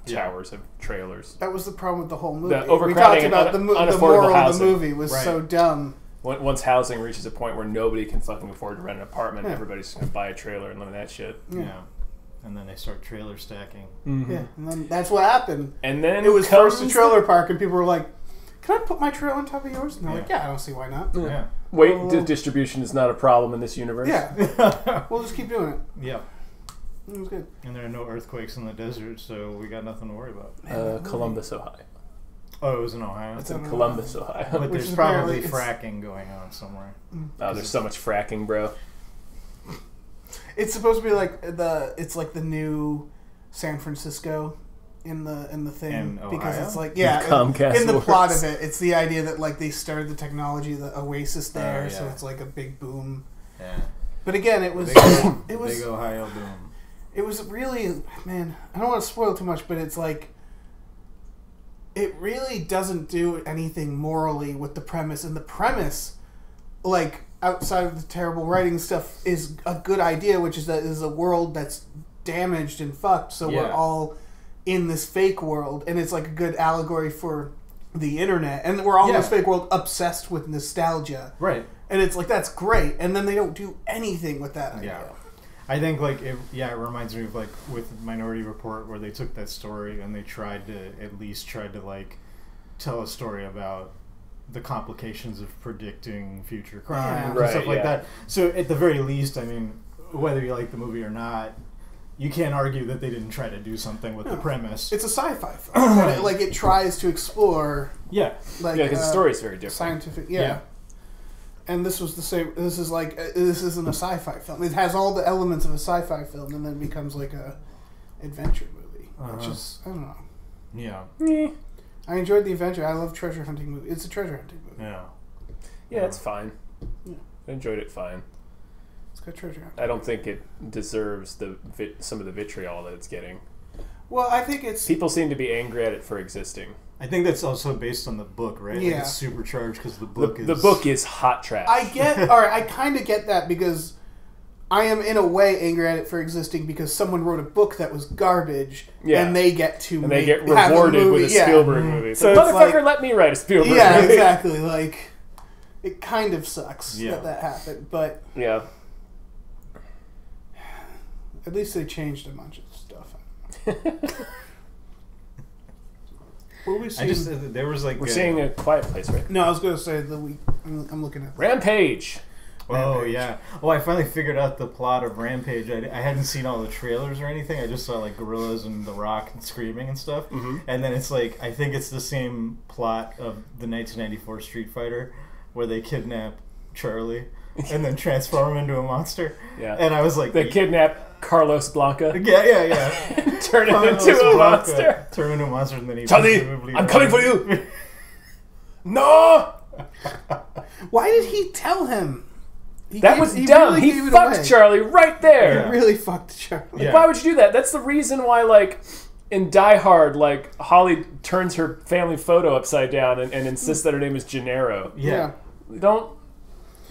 towers of trailers. That was the problem with the whole movie. The We overcrowding talked about and the unaffordable moral of housing. the movie was so dumb. Once housing reaches a point where nobody can fucking afford to rent an apartment, Yeah. everybody's just gonna buy a trailer and live in that shit. Yeah. And then they start trailer stacking. Yeah, and then that's what happened. And then It was comes first a trailer park, and people were like, can I put my trailer on top of yours? And they're like, yeah, I don't see why not. Yeah. weight distribution is not a problem in this universe. Yeah, we'll just keep doing it. Yeah. It was good. And there are no earthquakes in the desert, so we got nothing to worry about. Columbus, Ohio. Oh, it was in Ohio? It's in Columbus, Ohio. But Which there's is probably apparently- fracking going on somewhere. Oh, there's so much fracking, bro. It's supposed to be like it's like the new San Francisco in the thing In because Ohio? it's like Comcast in the plot works. of it, it's the idea that like they started the technology, the Oasis there, yeah. so it's like a big boom. Yeah. But again, it was Big, it was big Ohio boom. it was really, man, I don't want to spoil too much, but it's like it really doesn't do anything morally with the premise, and the premise, like outside of the terrible writing stuff, is a good idea, which is that is a world that's damaged and fucked, so we're Yeah. all in this fake world, and it's like a good allegory for the internet, and we're all in this fake world obsessed with nostalgia, Right. and it's like that's great, and then they don't do anything with that idea. Yeah. I think like it reminds me of like with Minority Report, where they took that story and they tried to like tell a story about the complications of predicting future crimes and stuff like that. So at the very least, I mean, whether you like the movie or not, you can't argue that they didn't try to do something with the premise. It's a sci-fi film. And it tries to explore Yeah. like Yeah, because the story is very different. scientific. Yeah. And this was the same. This is like this isn't a sci-fi film. It has all the elements of a sci-fi film, and then becomes like a adventure movie, which is I don't know. Yeah. I enjoyed the adventure. I love treasure hunting movie. It's a treasure hunting movie. Yeah. Yeah, it's fine. Yeah. I enjoyed it fine. It's got treasure hunting. I don't think it deserves some of the vitriol that it's getting. Well, I think it's People seem to be angry at it for existing. I think that's also based on the book, right? Yeah. Like it's supercharged because the book is... The book is hot trash. I get. All right, I kind of get that because I am in a way angry at it for existing because someone wrote a book that was garbage, and they get to and they get have rewarded movie. with a Spielberg movie. It's So like, it's motherfucker, like- let me write a Spielberg Yeah, movie. exactly. Like, it kind of sucks Yeah. that happened, but Yeah. at least they changed a bunch of stuff. What we seeing? there was like... We're seeing A Quiet Place, right? No, I was going to say the week. I'm looking at. Rampage. Oh, Rampage. yeah. Oh, I finally figured out the plot of Rampage. I hadn't seen all the trailers or anything. I just saw, like, gorillas and The Rock and screaming and stuff. Mm-hmm. And then it's like, I think it's the same plot of the 1994 Street Fighter, where they kidnap Charlie and then transform him into a monster. Yeah. And I was like... They kidnap Carlos Blanca. Yeah. Turn him Carlos into a Blanca. monster. Turn him into a monster, and then he... Charlie, presumably I'm coming for runs. you. No! Why did he tell him? That was dumb. really He gave it fucked away. Charlie right there. He really fucked Charlie. Like, Yeah. why would you do that? That's the reason why, like, in Die Hard, like, Holly turns her family photo upside down and insists that her name is Gennaro. Yeah.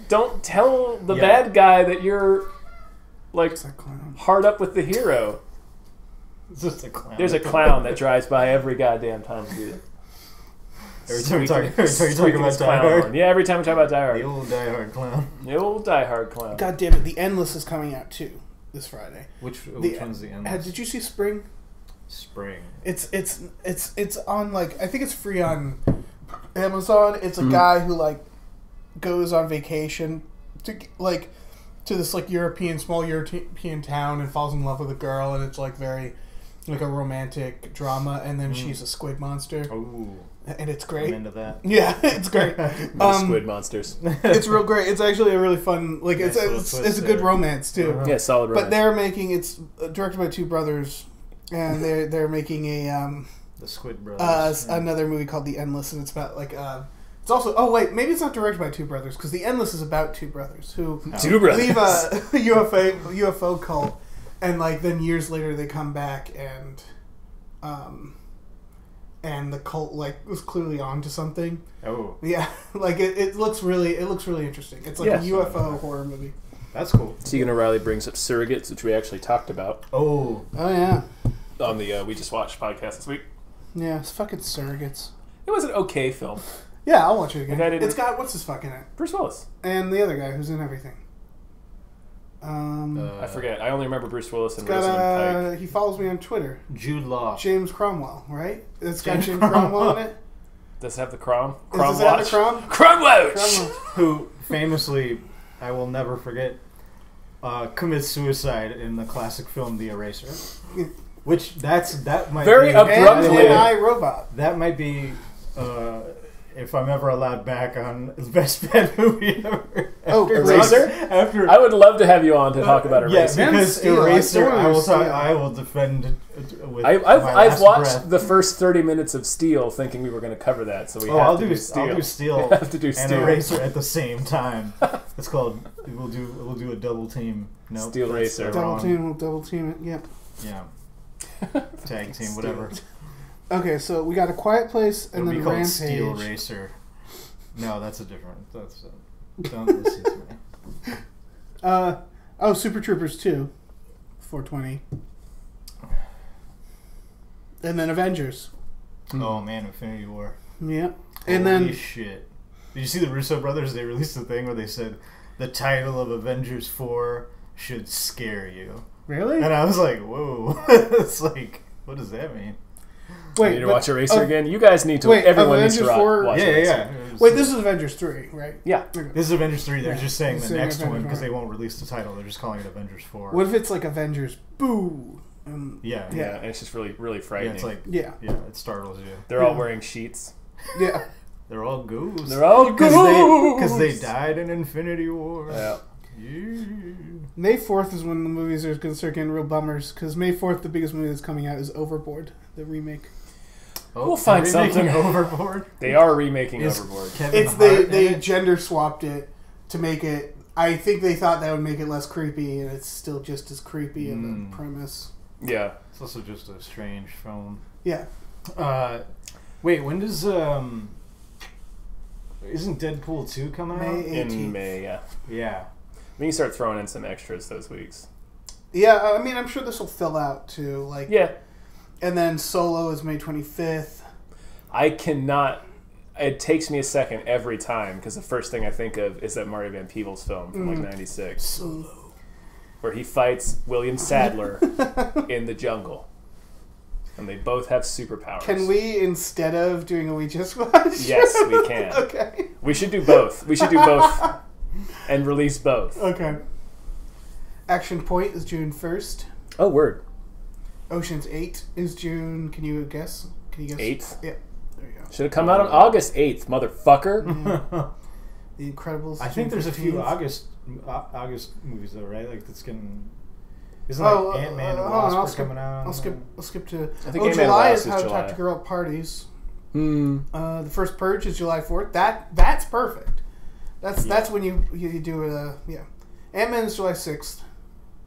Don't tell the Yeah. bad guy that you're, like, It's that clown. hard up with the hero. It's just a clown. There's a clown that drives by every goddamn time we do that. Every time you talk Squeaking about his Die clown Hard. horn. Yeah, every time we talk about Die The Hard. old Die Hard clown. The old Die Hard clown. God damn it! The Endless is coming out too this Friday. Which The- one's the Endless? Did you see Spring? Spring. It's on like I think it's free on Amazon. It's a guy who like goes on vacation to this like small European town and falls in love with a girl, and it's like very like a romantic drama, and then she's a squid monster, Ooh, and it's I'm great. into that. Yeah, it's great. Squid monsters. It's real great. It's actually a really fun like Nice little it's twist a good there. romance too. Uh-huh. Yeah, solid romance. But they're making it's directed by two brothers, and they're making a The Squid Brothers. another movie called The Endless, and it's about like it's also maybe it's not directed by two brothers because The Endless is about two brothers who Two brothers. leave a UFO cult, and like then years later they come back and the cult like was clearly onto something. Oh, Yeah, like it looks really interesting. It's like Yeah. a UFO horror movie. that's cool. Tegan O'Reilly brings up Surrogates, which we actually talked about Oh, Oh yeah, on the We Just Watched podcast this week. yeah, it's fucking surrogates. It was an okay film. Yeah, I'll watch it again. Like I didn't- It's got what's his fucking it, Bruce Willis. and the other guy who's in everything. I forget. I only remember Bruce Willis and It's got Rosamund Pike. he follows me on Twitter. Jude Law. James Cromwell, right? It's got James James Cromwell in it. Does it have the Crom? Does it have the Crom? Cromwell! Cromwell. Who famously, I will never forget, commits suicide in the classic film The Eraser. Which that might Very be, abruptly. And I, Robot. that might be if I'm ever allowed back on the best bad movie ever. Oh, Eraser? After I would love to have you on to talk about yes, Eraser. because Steel, I Eraser, don't I will understand. I will defend it with I've my last watched breath. the first 30 minutes of Steel thinking we were going to cover that, so we have I'll to do Steel. I'll do Steel We have to do and Steel. Eraser at the same time. It's called we'll do a double team. No, Steel Racer. Double team, we'll double team it. Yep. Yeah. Tag team, whatever. Okay, so we got A Quiet Place and It'll be then called Rampage. Steel Racer. No, that's a different. That's don't listen to me. Super Troopers 2, 420. And then Avengers. Oh man, Infinity War. Yep. And Holy then shit! Did you see the Russo brothers? They released a thing where they said the title of Avengers 4 should scare you, really? and I was like, whoa! It's like, what does that mean? You need to watch Eraser again? You guys need to. Everyone needs to Avengers 4? watch Yeah, Eraser. yeah. Wait, this is Avengers 3, right? Yeah. Okay. This is Avengers 3. They're Yeah. just saying the Saying next one Avengers because 4. they won't release the title. They're just calling it Avengers 4. What if it's like Avengers Boo? Yeah, Yeah. Yeah, and it's just really, really yeah. frightening. It's like Yeah. it startles you. They're all wearing sheets. Yeah. They're all ghosts. They're all because they ghosts. died in Infinity War. Yeah. Yeah. May 4th is when the movies are going to start getting real bummers, because May 4th, the biggest movie that's coming out is Overboard, the remake. Oh, We'll find are they making something. Overboard. They are remaking Is Overboard. Kevin It's Hart they in it? gender swapped it to make it. I think they thought that would make it less creepy, and it's still just as creepy in the premise. Yeah. It's also just a strange film. Yeah. Wait, when does isn't Deadpool 2 coming out? May 18th. In May, yeah. Yeah. We can start throwing in some extras those weeks. Yeah, I mean, I'm sure this will fill out too. Like, Yeah. and then Solo is May 25th. I cannot. It takes me a second every time because the first thing I think of is that Mario Van Peebles film from like '96, Solo. where he fights William Sadler in the jungle, and they both have superpowers. Can we, instead of doing a We Just Watch? Yes, we can. Okay. We should do both. We should do both, and release both. Okay. Action Point is June 1st. Oh, word. Ocean's 8 is June. Can you guess? 8th? Yeah. There you go. Should have come out on August 8th, motherfucker. The Incredibles. I is think June there's a few 15th. August movies though, right? Like that's getting. Isn't Oh, like Ant-Man and hold on, Wasp are coming out? I'll skip to. I think Oh, Ant-Man and July Wasp is How to July. Talk to Girl at Parties. Hmm. The first Purge is July 4th. That's perfect. That's when you do it. Yeah. Ant-Man is July 6th.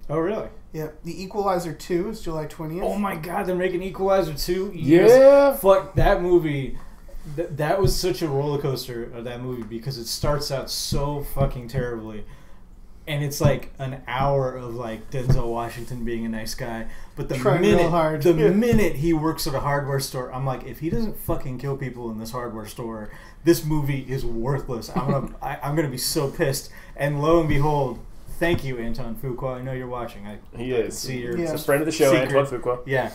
Oh really? Yeah. The Equalizer 2 is July 20th. Oh my God! They're making Equalizer 2. Yeah. Fuck that movie. That was such a roller coaster of that movie because it starts out so fucking terribly, and it's like an hour of like Denzel Washington being a nice guy, but the Trying real hard. minute he works at a hardware store, I'm like, if he doesn't fucking kill people in this hardware store, this movie is worthless. I'm gonna be so pissed. And lo and behold, thank you, Anton Fuqua. I know you're watching. He is. See your He's a friend of the show, secret. Antoine Fuqua. Yeah.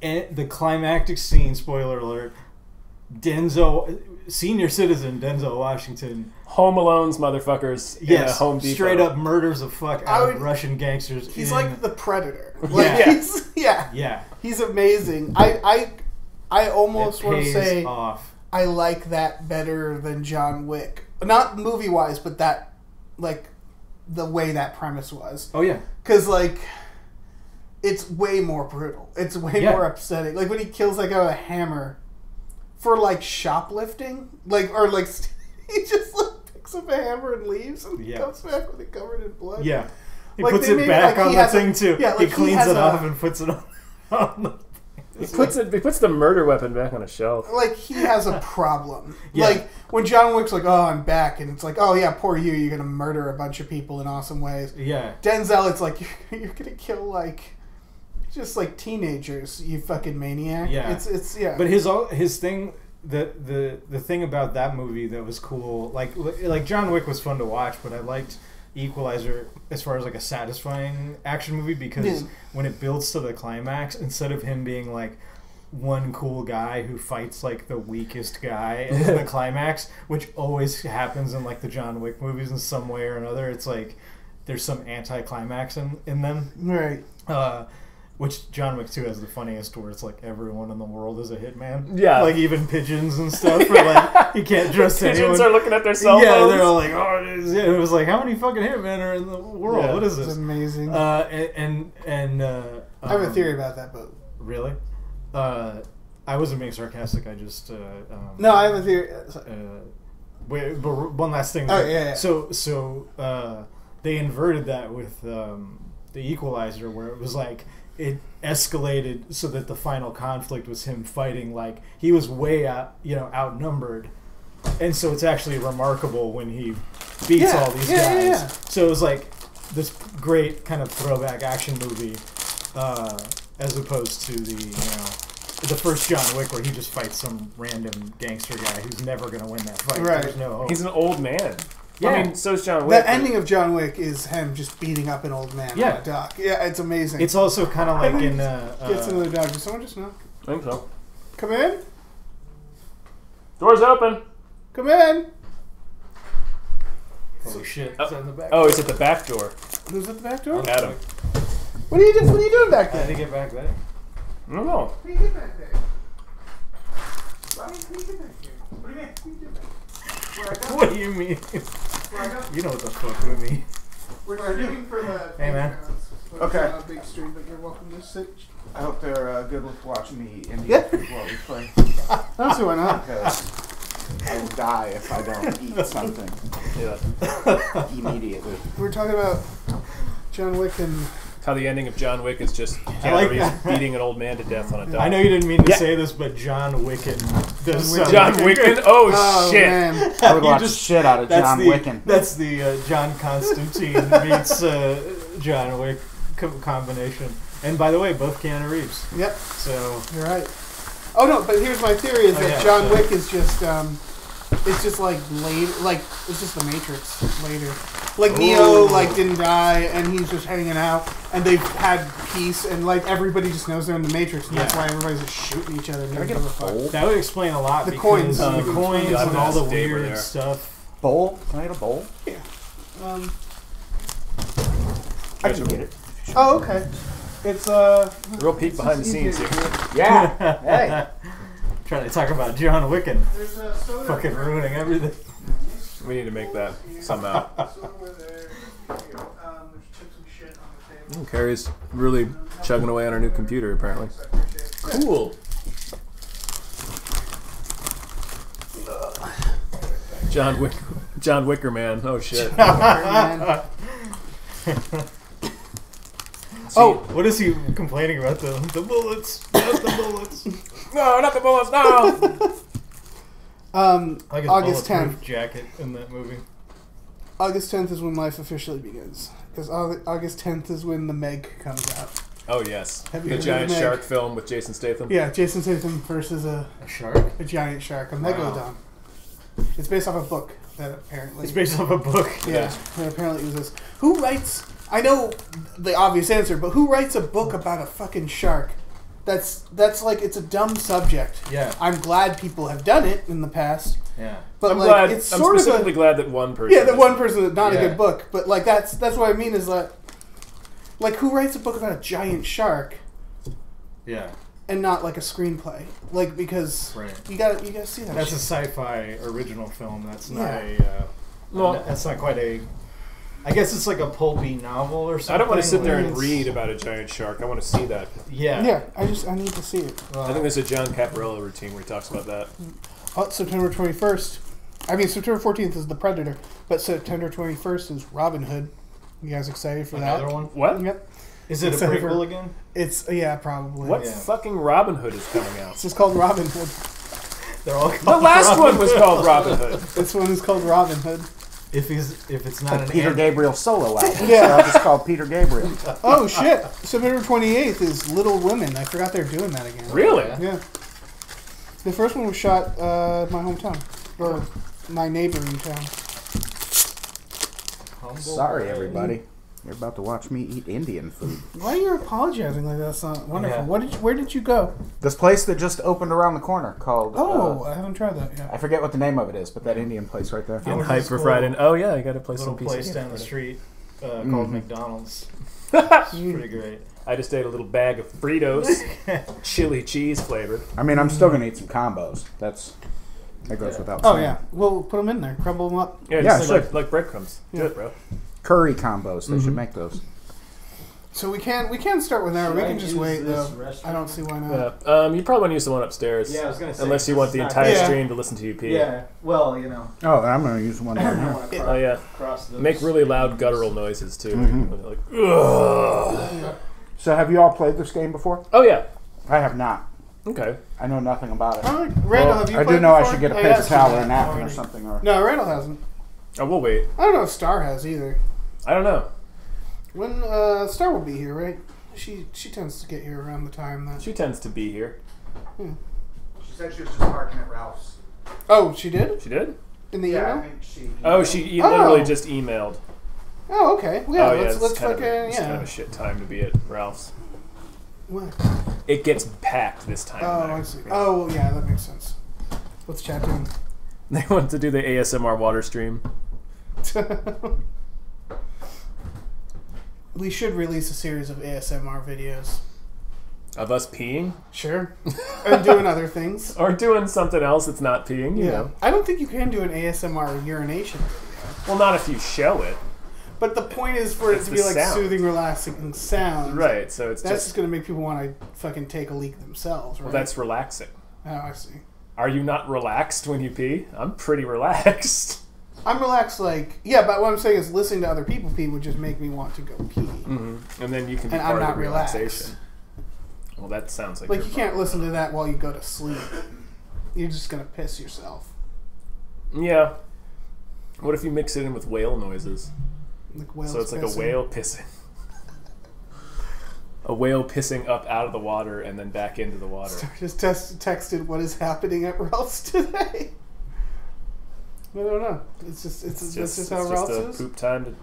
And the climactic scene, spoiler alert, senior citizen Denzel Washington, Home Alone's motherfuckers in a Home Depot. straight up murders the fuck out of Russian gangsters. He's like the Predator. Yeah. He's amazing. I almost want to pays say off. I like that better than John Wick. Not movie wise, but that, like, the way that premise was. Oh, yeah. Because, like, it's way more brutal. It's way more upsetting. Like, when he kills that guy with a hammer for, like, shoplifting. Like, or, like, he just, like, picks up a hammer and leaves and comes back with it covered in blood. Yeah. He like, puts it back on the thing, too. Yeah, like, he cleans it off and puts it on the He puts the murder weapon back on a shelf. Like, he has a problem. Like, when John Wick's like, oh, I'm back, and it's like, oh, yeah, poor you, you're going to murder a bunch of people in awesome ways. Yeah. Denzel, it's like, you're going to kill, like, just, like, teenagers, you fucking maniac. Yeah. It's But his thing, the thing about that movie that was cool, like John Wick was fun to watch, but I liked Equalizer as far as like a satisfying action movie because when it builds to the climax, instead of him being like one cool guy who fights like the weakest guy in the climax, which always happens in like the John Wick movies in some way or another, it's like there's some anti-climax in them. Right. Which John Wick 2 has the funniest, where it's like everyone in the world is a hitman. Yeah. Like even pigeons and stuff. Or like he can't trust anyone. Pigeons are looking at their cell phones. Yeah, they're all like, oh, it was like, how many fucking hitmen are in the world? Yeah, what is this? It's amazing. I have a theory about that, but... Really? I wasn't being sarcastic. I just... no, I have a theory. Wait, but one last thing. Oh, yeah. So they inverted that with the Equalizer, where it was like it escalated so that the final conflict was him fighting like he was way outnumbered, and so it's actually remarkable when he beats all these guys. Yeah. So it was like this great kind of throwback action movie, as opposed to the first John Wick where he just fights some random gangster guy who's never going to win that fight. Right. There's no hope. He's an old man. Yeah. I mean, so's John Wick. The ending of John Wick is him just beating up an old man on a dock. Yeah, it's amazing. It's also kind of like in... gets into the dog. Did someone just knock? I think so. Come in? Door's open. Come in! Holy shit. It's on the back Oh, he's at the back door. Who's at the back door? Adam. What are you doing back there? How did he get back there? I don't know. How do you get back there? How do you get back here? What do you mean? How do you get back? What do you mean? You know what the fuck with me. We're streaming for the... Hey, man. So Okay. It's not a big stream, but you're welcome to sit. I hope they're good with watching me Indian food while we play. That's why not. Because I will die if I don't eat something immediately. We're talking about John Wick and... How the ending of John Wick is just like Keanu Reeves beating an old man to death on a dock. I know you didn't mean to say this, but John Wicken does sound John like Wicken? Oh, shit. Man. I would watch just- shit out of John Wicken. That's the John Constantine meets John Wick combination. And by the way, both Keanu Reeves. Yep, So you're right. Oh no, but here's my theory: is that John Wick is just, it's just like later, like it's just the Matrix later. Like Neo, like didn't die, and he's just hanging out, and they've had peace, and like everybody just knows they're in the Matrix, and that's why everybody's just shooting each other. Can I get a bowl? that would explain a lot. The because coins. the coins Yeah, and all the that's Dave right weird there. stuff. Bowl? Can I get a bowl? Yeah. I can get it. Oh, okay. It's Real peek behind the scenes here. Yeah. Hey. Trying to talk about John Wicken. There's a soda. Fucking ruining everything. We need to make that somehow. Soda over there. There you go. There's chips and shit on the table. Carrie's really chugging away on our new computer, apparently. Cool. John Wicker Man. Oh shit. Oh, what is he complaining about? The bullets. Not the bullets. No, not the bullets. No. Like his August bulletproof 10th. jacket in that movie. August 10th is when life officially begins. Because August 10th is when The Meg comes out. Oh, yes. Have you The heard of giant Meg? shark film with Jason Statham. Yeah, Jason Statham versus a shark? a giant shark, a megalodon. It's based off a book that apparently... It's based off a book. Yeah, that apparently exists. Who writes... I know the obvious answer, but who writes a book about a fucking shark? That's like, it's a dumb subject. Yeah. I'm glad people have done it in the past. Yeah. But I'm like, glad. it's I'm sort of specifically a, glad that one person. yeah, that did one it. person, not Yeah. a good book. But like, that's what I mean is that, like, who writes a book about a giant shark Yeah. and not like a screenplay? Like, because Right. you gotta see that. That's a shit. sci-fi original film. That's not Yeah. Well, that's not quite a. I guess it's like a pulpy novel or something. I don't want to sit there and It's- read about a giant shark. I want to see that. Yeah. Yeah, I need to see it. I think there's a John Caparella routine where he talks about that. Oh, September 21st. I mean, September 14th is The Predator, but September 21st is Robin Hood. You guys excited for Another that? one. What? Yep. Is it a Except prequel for- again? It's, yeah, probably. What Yeah. fucking Robin Hood is coming out? It's just called Robin Hood. They're all The called last Robin one was Hood. called Robin Hood. This one is called Robin Hood. If it's not Like an Peter ant- Gabriel solo album. Yeah. So I'll just call Peter Gabriel. Oh, shit. September 28th is Little Women. I forgot they're doing that again. Really? Yeah. The first one was shot in my hometown. Or my neighboring town. Humble Sorry, brag. everybody. You're about to watch me eat Indian food. Why are you apologizing like that? That's not wonderful. Yeah. Where did you go? This place that just opened around the corner called... Oh, I haven't tried that yet. I forget what the name of it is, but that Indian place right there. Getting was hyped this for cool Friday. Oh yeah, I got to play Little some pieces. place down the street called Mhm. McDonald's. It's pretty great. I just ate a little bag of Fritos, chili cheese flavored. I mean, I'm still going to eat some combos. That goes without Oh, saying. yeah. We'll put them in there. Crumble them up. Yeah, Yeah, just sure. like breadcrumbs. Do Yeah. it, bro. Curry combos. They should make those. So we can start with that. Should We I can just use wait, this though. restroom? I don't see why not. Yeah. You probably want to use the one upstairs. Yeah, I was gonna say. Unless you want the it's entire Yeah. stream to listen to you pee. Yeah. Well, you know. Oh, and I'm going to use the one I down don't here. want to Oh yeah. cross those. Make really loud guttural noises too. Mhm. Like, ugh. So have you all played this game before? Oh yeah. I have not. Okay. I know nothing about it. Oh, Randall, have you I played do know I before? should get a I paper asked you towel or that a napkin or already. something. Or No, Randall hasn't. Oh, we'll wait. I don't know if Star has either. I don't know. When Star will be here, right? She tends to get here around the time that. She tends to be here. She said she was just parking at Ralph's. Oh, she did She did? in the email. think she. Oh, she Oh. literally just emailed. Oh, okay. Yeah, oh yeah, let's it's kind fucking of a, it's kind of a yeah. shit time to be at Ralph's. What? It gets packed this time. Oh, of night. I see. Oh, yeah, that makes sense. What's chat doing? They want to do the ASMR water stream. We should release a series of ASMR videos. Of us peeing? Sure. And doing other things. Or doing something else that's not peeing, you Yeah. know. I don't think you can do an ASMR urination. Well, not if you show it. But the point is for it It's to the be like sound. soothing, relaxing sounds. Right, so it's That's just... just going to make people want to fucking take a leak themselves, right? Well, that's relaxing. Oh, I see. Are you not relaxed when you pee? I'm pretty relaxed. I'm relaxed, like, yeah, but what I'm saying is listening to other people pee would just make me want to go pee. Mm-hmm. And then you can be And part I'm of not the relaxed. relaxation. Well, that sounds like Like, your you can't problem. listen to that while you go to sleep. You're just going to piss yourself. Yeah. What if you mix it in with whale noises? Like whales So it's like pissing. a whale pissing. A whale pissing up out of the water and then back into the water. Star just texted what is happening at Ralph's today. I don't know. It's just that's just how Ralph's a is. poop time to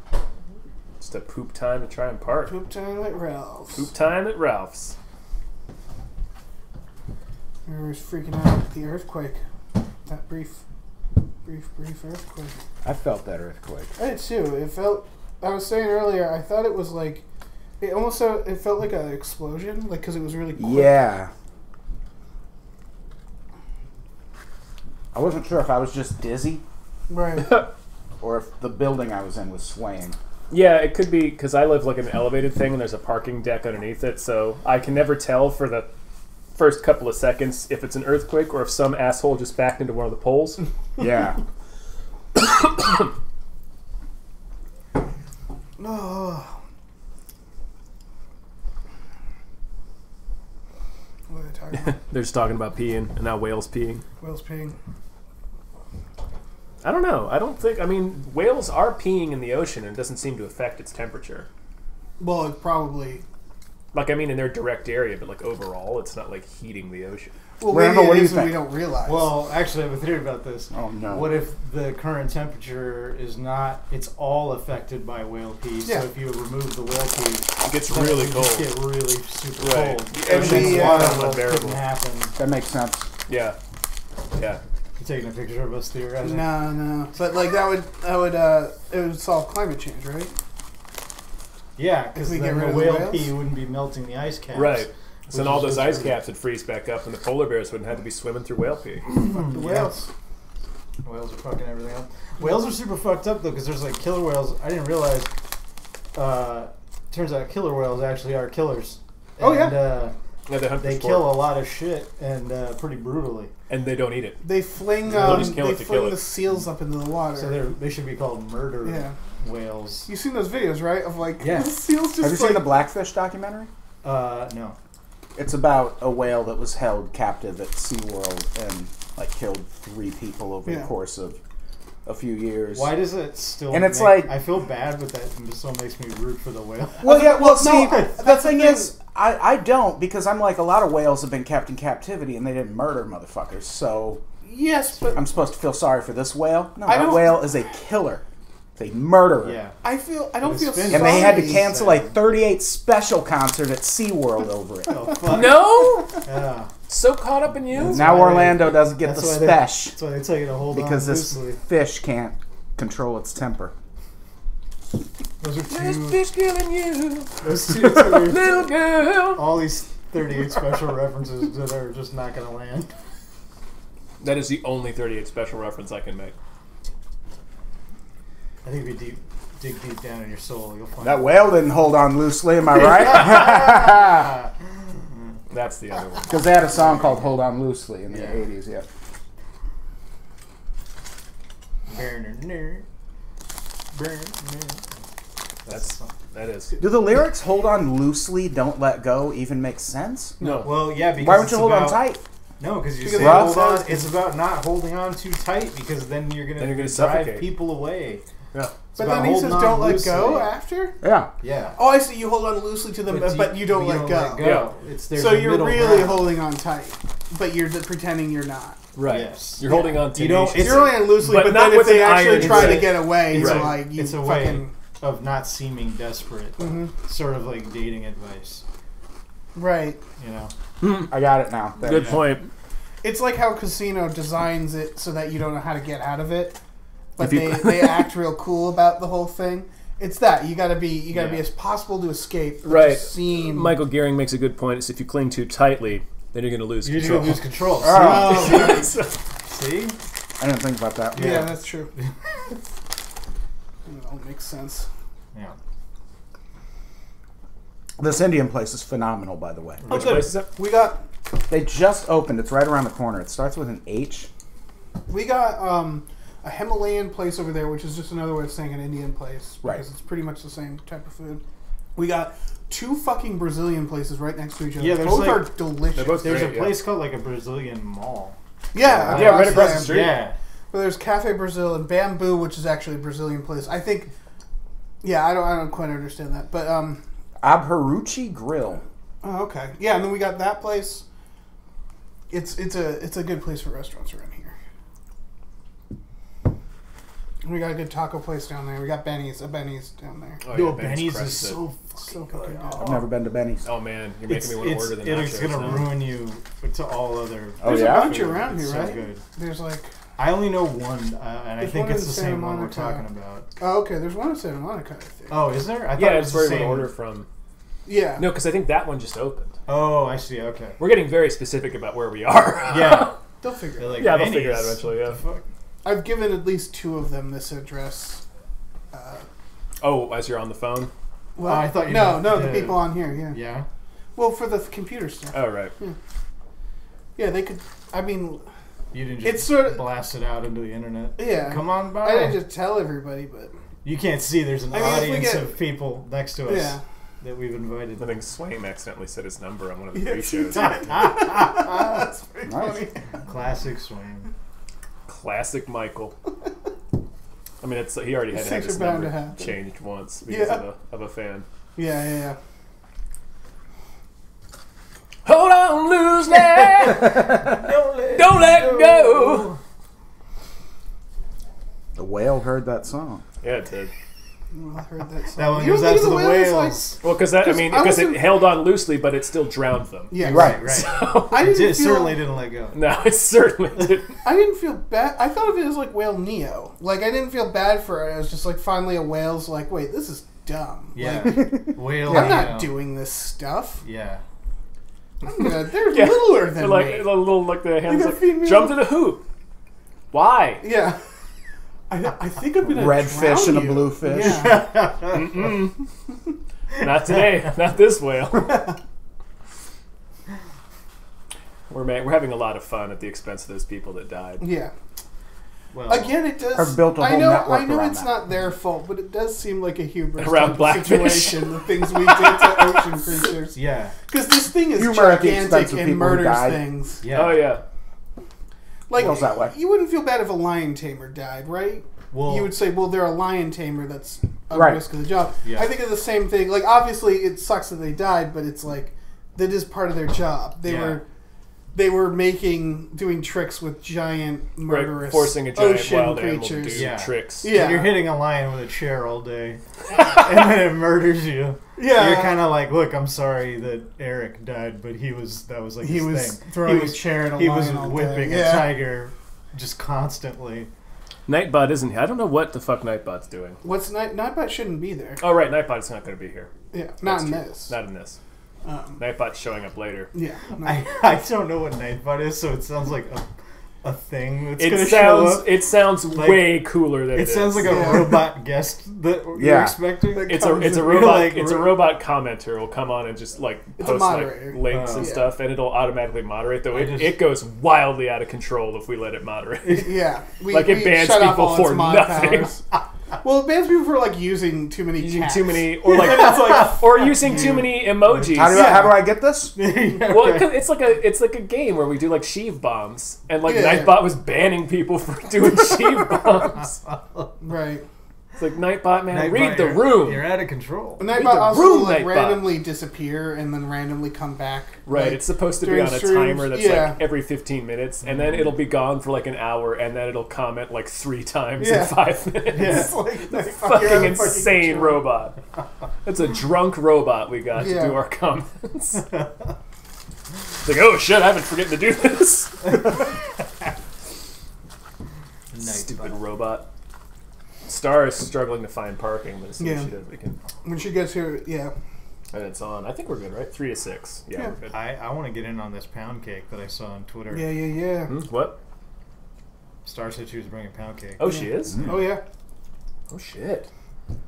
just a poop time to try and park. Poop time at Ralph's. Poop time at Ralph's. Everyone's freaking out at the earthquake. That brief earthquake. I felt that earthquake. I did too. It felt. I was saying earlier. I thought it was like. It almost. It felt like an explosion, like because it was really quick. Yeah. I wasn't sure if I was just dizzy Right. or if the building I was in was swaying. Yeah, it could be because I live like in an elevated thing and there's a parking deck underneath it, so I can never tell for the first couple of seconds if it's an earthquake or if some asshole just backed into one of the poles. Yeah. Oh. What are they talking about? They're just talking about peeing and now whales peeing. Whales peeing. I don't know. I don't think. I mean, whales are peeing in the ocean, and it doesn't seem to affect its temperature. Well, it's probably. Like, I mean, in their direct area, but like overall, it's not like heating the ocean. Well, Randall, maybe what it do you is and we think? don't realize. Well, actually, I have a theory about this. Oh no. What if the current temperature is not? It's all affected by whale pee. Yeah. So if you remove the whale pee, It gets then really it cold. just get really super Right. cold. The And Ocean's the, water uh, level unbearable. couldn't happen. That makes sense. Yeah. Yeah. You taking a picture of us theorizing? no. But like that would it would solve climate change, right? Yeah, because we then get rid the of the whale whales? pee wouldn't be melting the ice caps. Right. So then which all is those what's ice really- caps would freeze back up, and the polar bears wouldn't have to be swimming through whale pee. Fuck the whales. Whales are fucking everything up. Whales are super fucked up though, because there's like killer whales. I didn't realize. Turns out killer whales actually are killers. Oh, yeah. And, Yeah, they hunt for they sport, kill a lot of shit and pretty brutally. and they don't eat it. They fling They'll just kill they it to fling kill it. the seals up into the water. So they should be called murder Yeah. whales. You've seen those videos, right? Of like Yeah. the seals just Have you like seen the Blackfish documentary? No. It's about a whale that was held captive at SeaWorld and like killed 3 people over the Yeah. course of a few years. Why does it still? And it's make- like- I feel bad, but that still makes me root for the whale. Well, yeah. Well, see, no, the thing is, I don't, because I'm like, a lot of whales have been kept in captivity and they didn't murder motherfuckers. So yes, but I'm supposed to feel sorry for this whale? No, I that don't- whale is a killer. It's a murderer. Yeah. I don't It's feel been- sorry. And they had to Sorry. cancel a 38 special concert at SeaWorld over it. Oh, fuck. No, Yeah. so caught up in you. That's Now why Orlando doesn't get the that's why they- spesh That's why they tell you to hold because on this loosely. fish can't control its temper. Those are There's two. fish killing you, Those two. little girl. All these 38 special references that are just not going to land. That is the only 38 special reference I can make. I think if you dig deep down in your soul, you'll find That whale didn't hold on loosely, am I right? That's the other one. Because they had a song called Hold On Loosely in the Yeah. 80s, yeah. That is. Do the lyrics "Hold on loosely, don't let go" even make sense? No. Well, yeah, because Why would it's you hold on about- tight? No, because you Because say Rob hold on. says- It's about not holding on too tight because then you're Then gonna you're gonna drive suffocate. people away. Yeah. It's But about then he says holding on don't let loosely. go after. Yeah. Yeah. Oh, I see. You hold on loosely to them, but you don't let go. Yeah. It's there's So a you're middle really ground. holding on tight, but you're pretending you're not. Right. Yes. You're holding on to You don't- tenaciously. It's- You're only on loosely, but but, not then if with they an actually iron try to grip. get away, It's you're a- like you It's a way fucking of not seeming desperate, Mhm. sort of like dating advice. right. You know. I got it now. Good point. It's like how Casino designs it so that you don't know how to get out of it, but If you- they act real cool about the whole thing. It's that you gotta be Yeah. as possible to escape. But Right. just seem Michael Gehring makes a good point. Is if you cling too tightly, then you're going to lose You're control. gonna lose control. Oh, right. See? I didn't think about that. Yeah, Yeah. that's true. It all makes sense. Yeah. This Indian place is phenomenal, by the way. Which good. place is that? We got They just opened. It's right around the corner. It starts with an H. a Himalayan place over there, which is just another way of saying an Indian place, Right. because it's pretty much the same type of food. We got 2 fucking Brazilian places right next to each other. Yeah, there's both like- are delicious. They're both There's great, a yeah. place called like a Brazilian mall. Yeah, Yeah, right across the them. street. Yeah. But there's Cafe Brazil and Bamboo, which is actually a Brazilian place. I think. Yeah, I don't quite understand that, but Abharuchi Grill. oh, okay, yeah, and then we got that place. It's a good place for restaurants around here. We got a good taco place down there. We got Benny's down there. Oh, Yo, yeah, Benny's is crushes it. so So fucking fucking good. good. I've never been to Benny's. Oh man, you're making me want to order the It's nachos. gonna now. ruin you to all other. Oh, There's yeah? a bunch around It's here, so right? good. There's like, I only know one, and I There's think one it's in the Santa same one we're Monica. talking about. oh, okay, there's one in Santa Monica, I think. Oh, is there? I thought Yeah, it it's was where the we same. order from. Yeah. No, because I think that one just opened. Oh, I see. Okay. We're getting very specific about where we are. Yeah. They'll figure it They're out. like, Yeah, they'll figure it out Benny's. eventually, yeah. The fuck? I've given at least 2 of them this address. Oh, as you're on the phone. Well, I thought you no, meant the the- people on here, yeah. Yeah. Well, for the computer stuff. Oh right. Yeah, they could. I mean, You didn't just It's sort of- blast it out into the internet. yeah. Come on by. I didn't just tell everybody, but You can't see. There's an I mean, if we audience get- of people next to us yeah. that we've invited. I think Swaim accidentally said his number on one of the Yes, he pre-shows. did. That's pretty Nice. funny. Classic swing. Classic Michael. I mean, he already had These to have things his are bound number to happen. changed once because Yeah. of a fan. Yeah. Hold on loosely, don't let go. The whale heard that song. Yeah, it did. I heard that song. That one You goes don't out think to the whales, whales. Well, because it wasn't- held on loosely, but it still drowned them. Yeah, Right. I didn't It feel, certainly didn't let go. No, it certainly didn't. I didn't feel bad. I thought of it as like Whale Neo. Like I didn't feel bad for it. I was just like, finally a whale's like, wait, this is dumb. Yeah. Like, Whale. I'm not doing this stuff. Yeah. They're Yeah. littler They're than like me. a little like the hands gotta feed like me jump up. to the hoop. Why? Yeah. I think I'm gonna Red drown fish and a you. blue fish. Yeah. Not today. Not this whale. We're having a lot of fun at the expense of those people that died. Yeah. Well, Again, it does. I've built a I whole know. network I know around it's that. not their fault, but it does seem like a hubris Around type of blackfish. situation. The things we did to ocean creatures. yeah. Because this thing is Humor at the gigantic expense of and people who murders died. things. Yeah. Oh yeah. Like Feels that way. you wouldn't feel bad if a lion tamer died, right? Well, You would say, well, they're a lion tamer. That's a Right. risk of the job. Yeah. I think of the same thing. Like obviously, it sucks that they died, but it's like that is part of their job. They were doing tricks with giant murderous Right, forcing a giant ocean wild animal to creatures. do Yeah. tricks. Yeah. When you're hitting a lion with a chair all day, and then it murders you. Yeah. You're kind of like, look, I'm sorry that Eric died, but that was like He his was thing. throwing he was, a chair at a He lion was all day. whipping a Yeah. tiger just constantly. Nightbot isn't here. I don't know what the fuck Nightbot's doing. What's Nightbot shouldn't be there. Oh right, Nightbot's not going to be here. Yeah, not That's in true. this. Not in this. Um, Nightbot's showing up later. yeah. No. I don't know what Nightbot is, so it sounds like a thing that's It going to show sounds up. it sounds Like- way cooler than It sounds like a Yeah. robot guest that you're Yeah. expecting. it's comes a in- robot. like- It's a robot commenter will come on and just like It's a post like moderator. links and Yeah. stuff, and it'll automatically moderate. Though I just- it goes wildly out of control if we let it moderate. Yeah, Like, it bans shut off people all its for mod nothing. powers. Well, it bans people for like using too many Using cats. too many, or like, It's like, or using too many emojis. How do I get this? Well, it's like a game where we do like Sheev bombs, and like Yeah. Nightbot was banning people for doing Sheev bombs. right. It's like Nightbot, man, Nightbot, read the you're- room. You're out of control. But Read Nightbot the also room, will like Nightbot. randomly disappear and then randomly come back. Right, Like, it's supposed to be during on a streams, timer that's yeah. like every 15 minutes, and then it'll be gone for like an hour, and then it'll comment like 3 times Yeah. in 5 minutes. It's like Fucking insane robot. That's a drunk robot we got Yeah. to do our comments. It's like, oh shit, I've been forgetting to do this. Stupid robot. Star is struggling to find parking, but as soon as Yeah. she does, we can. When she gets here, yeah. And it's on. I think we're good, right? 3 to 6. Yeah, Yeah. we're good. I want to get in on this pound cake that I saw on Twitter. Yeah. Hmm? What? Star said she was bringing pound cake. Oh, she is? Oh yeah. Oh shit.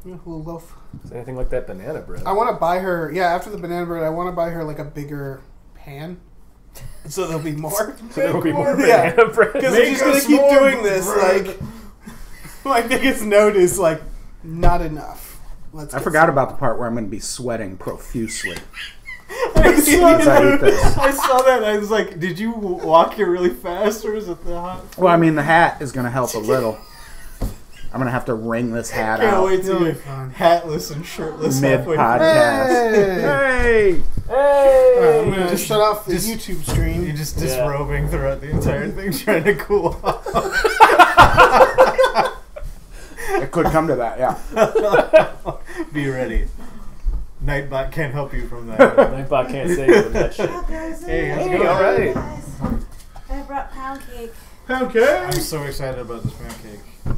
Yeah, a little loaf. Is anything like that banana bread? I want to buy her. Yeah, after the banana bread, I want to buy her like a bigger pan, so there'll be more. So there will be more Yeah. banana bread. Because Make I'm just gonna us keep more doing this. bread. Like, my biggest note is like, not enough. Let's. I get forgot some. about the part where I'm going to be sweating profusely. I saw As I eat this. I saw that. And I was like, "Did you walk here really fast, or is it the hot?" Well, I mean, the hat is going to help a little. I'm going to have to wring this hat Can't out wait till It'll you're be fun. hatless and shirtless mid halfway podcast. Hey! Hey! Alright, I'm gonna Just- shut off the just- YouTube You're stream. just Yeah. disrobing throughout the entire thing, trying to cool off. It could come to that, yeah. Be ready. Nightbot can't help you from that. Nightbot can't save you from that shit. Guys, Hey, how's it Hey, going? all right. I brought pound cake. Okay. I'm so excited about this pound cake.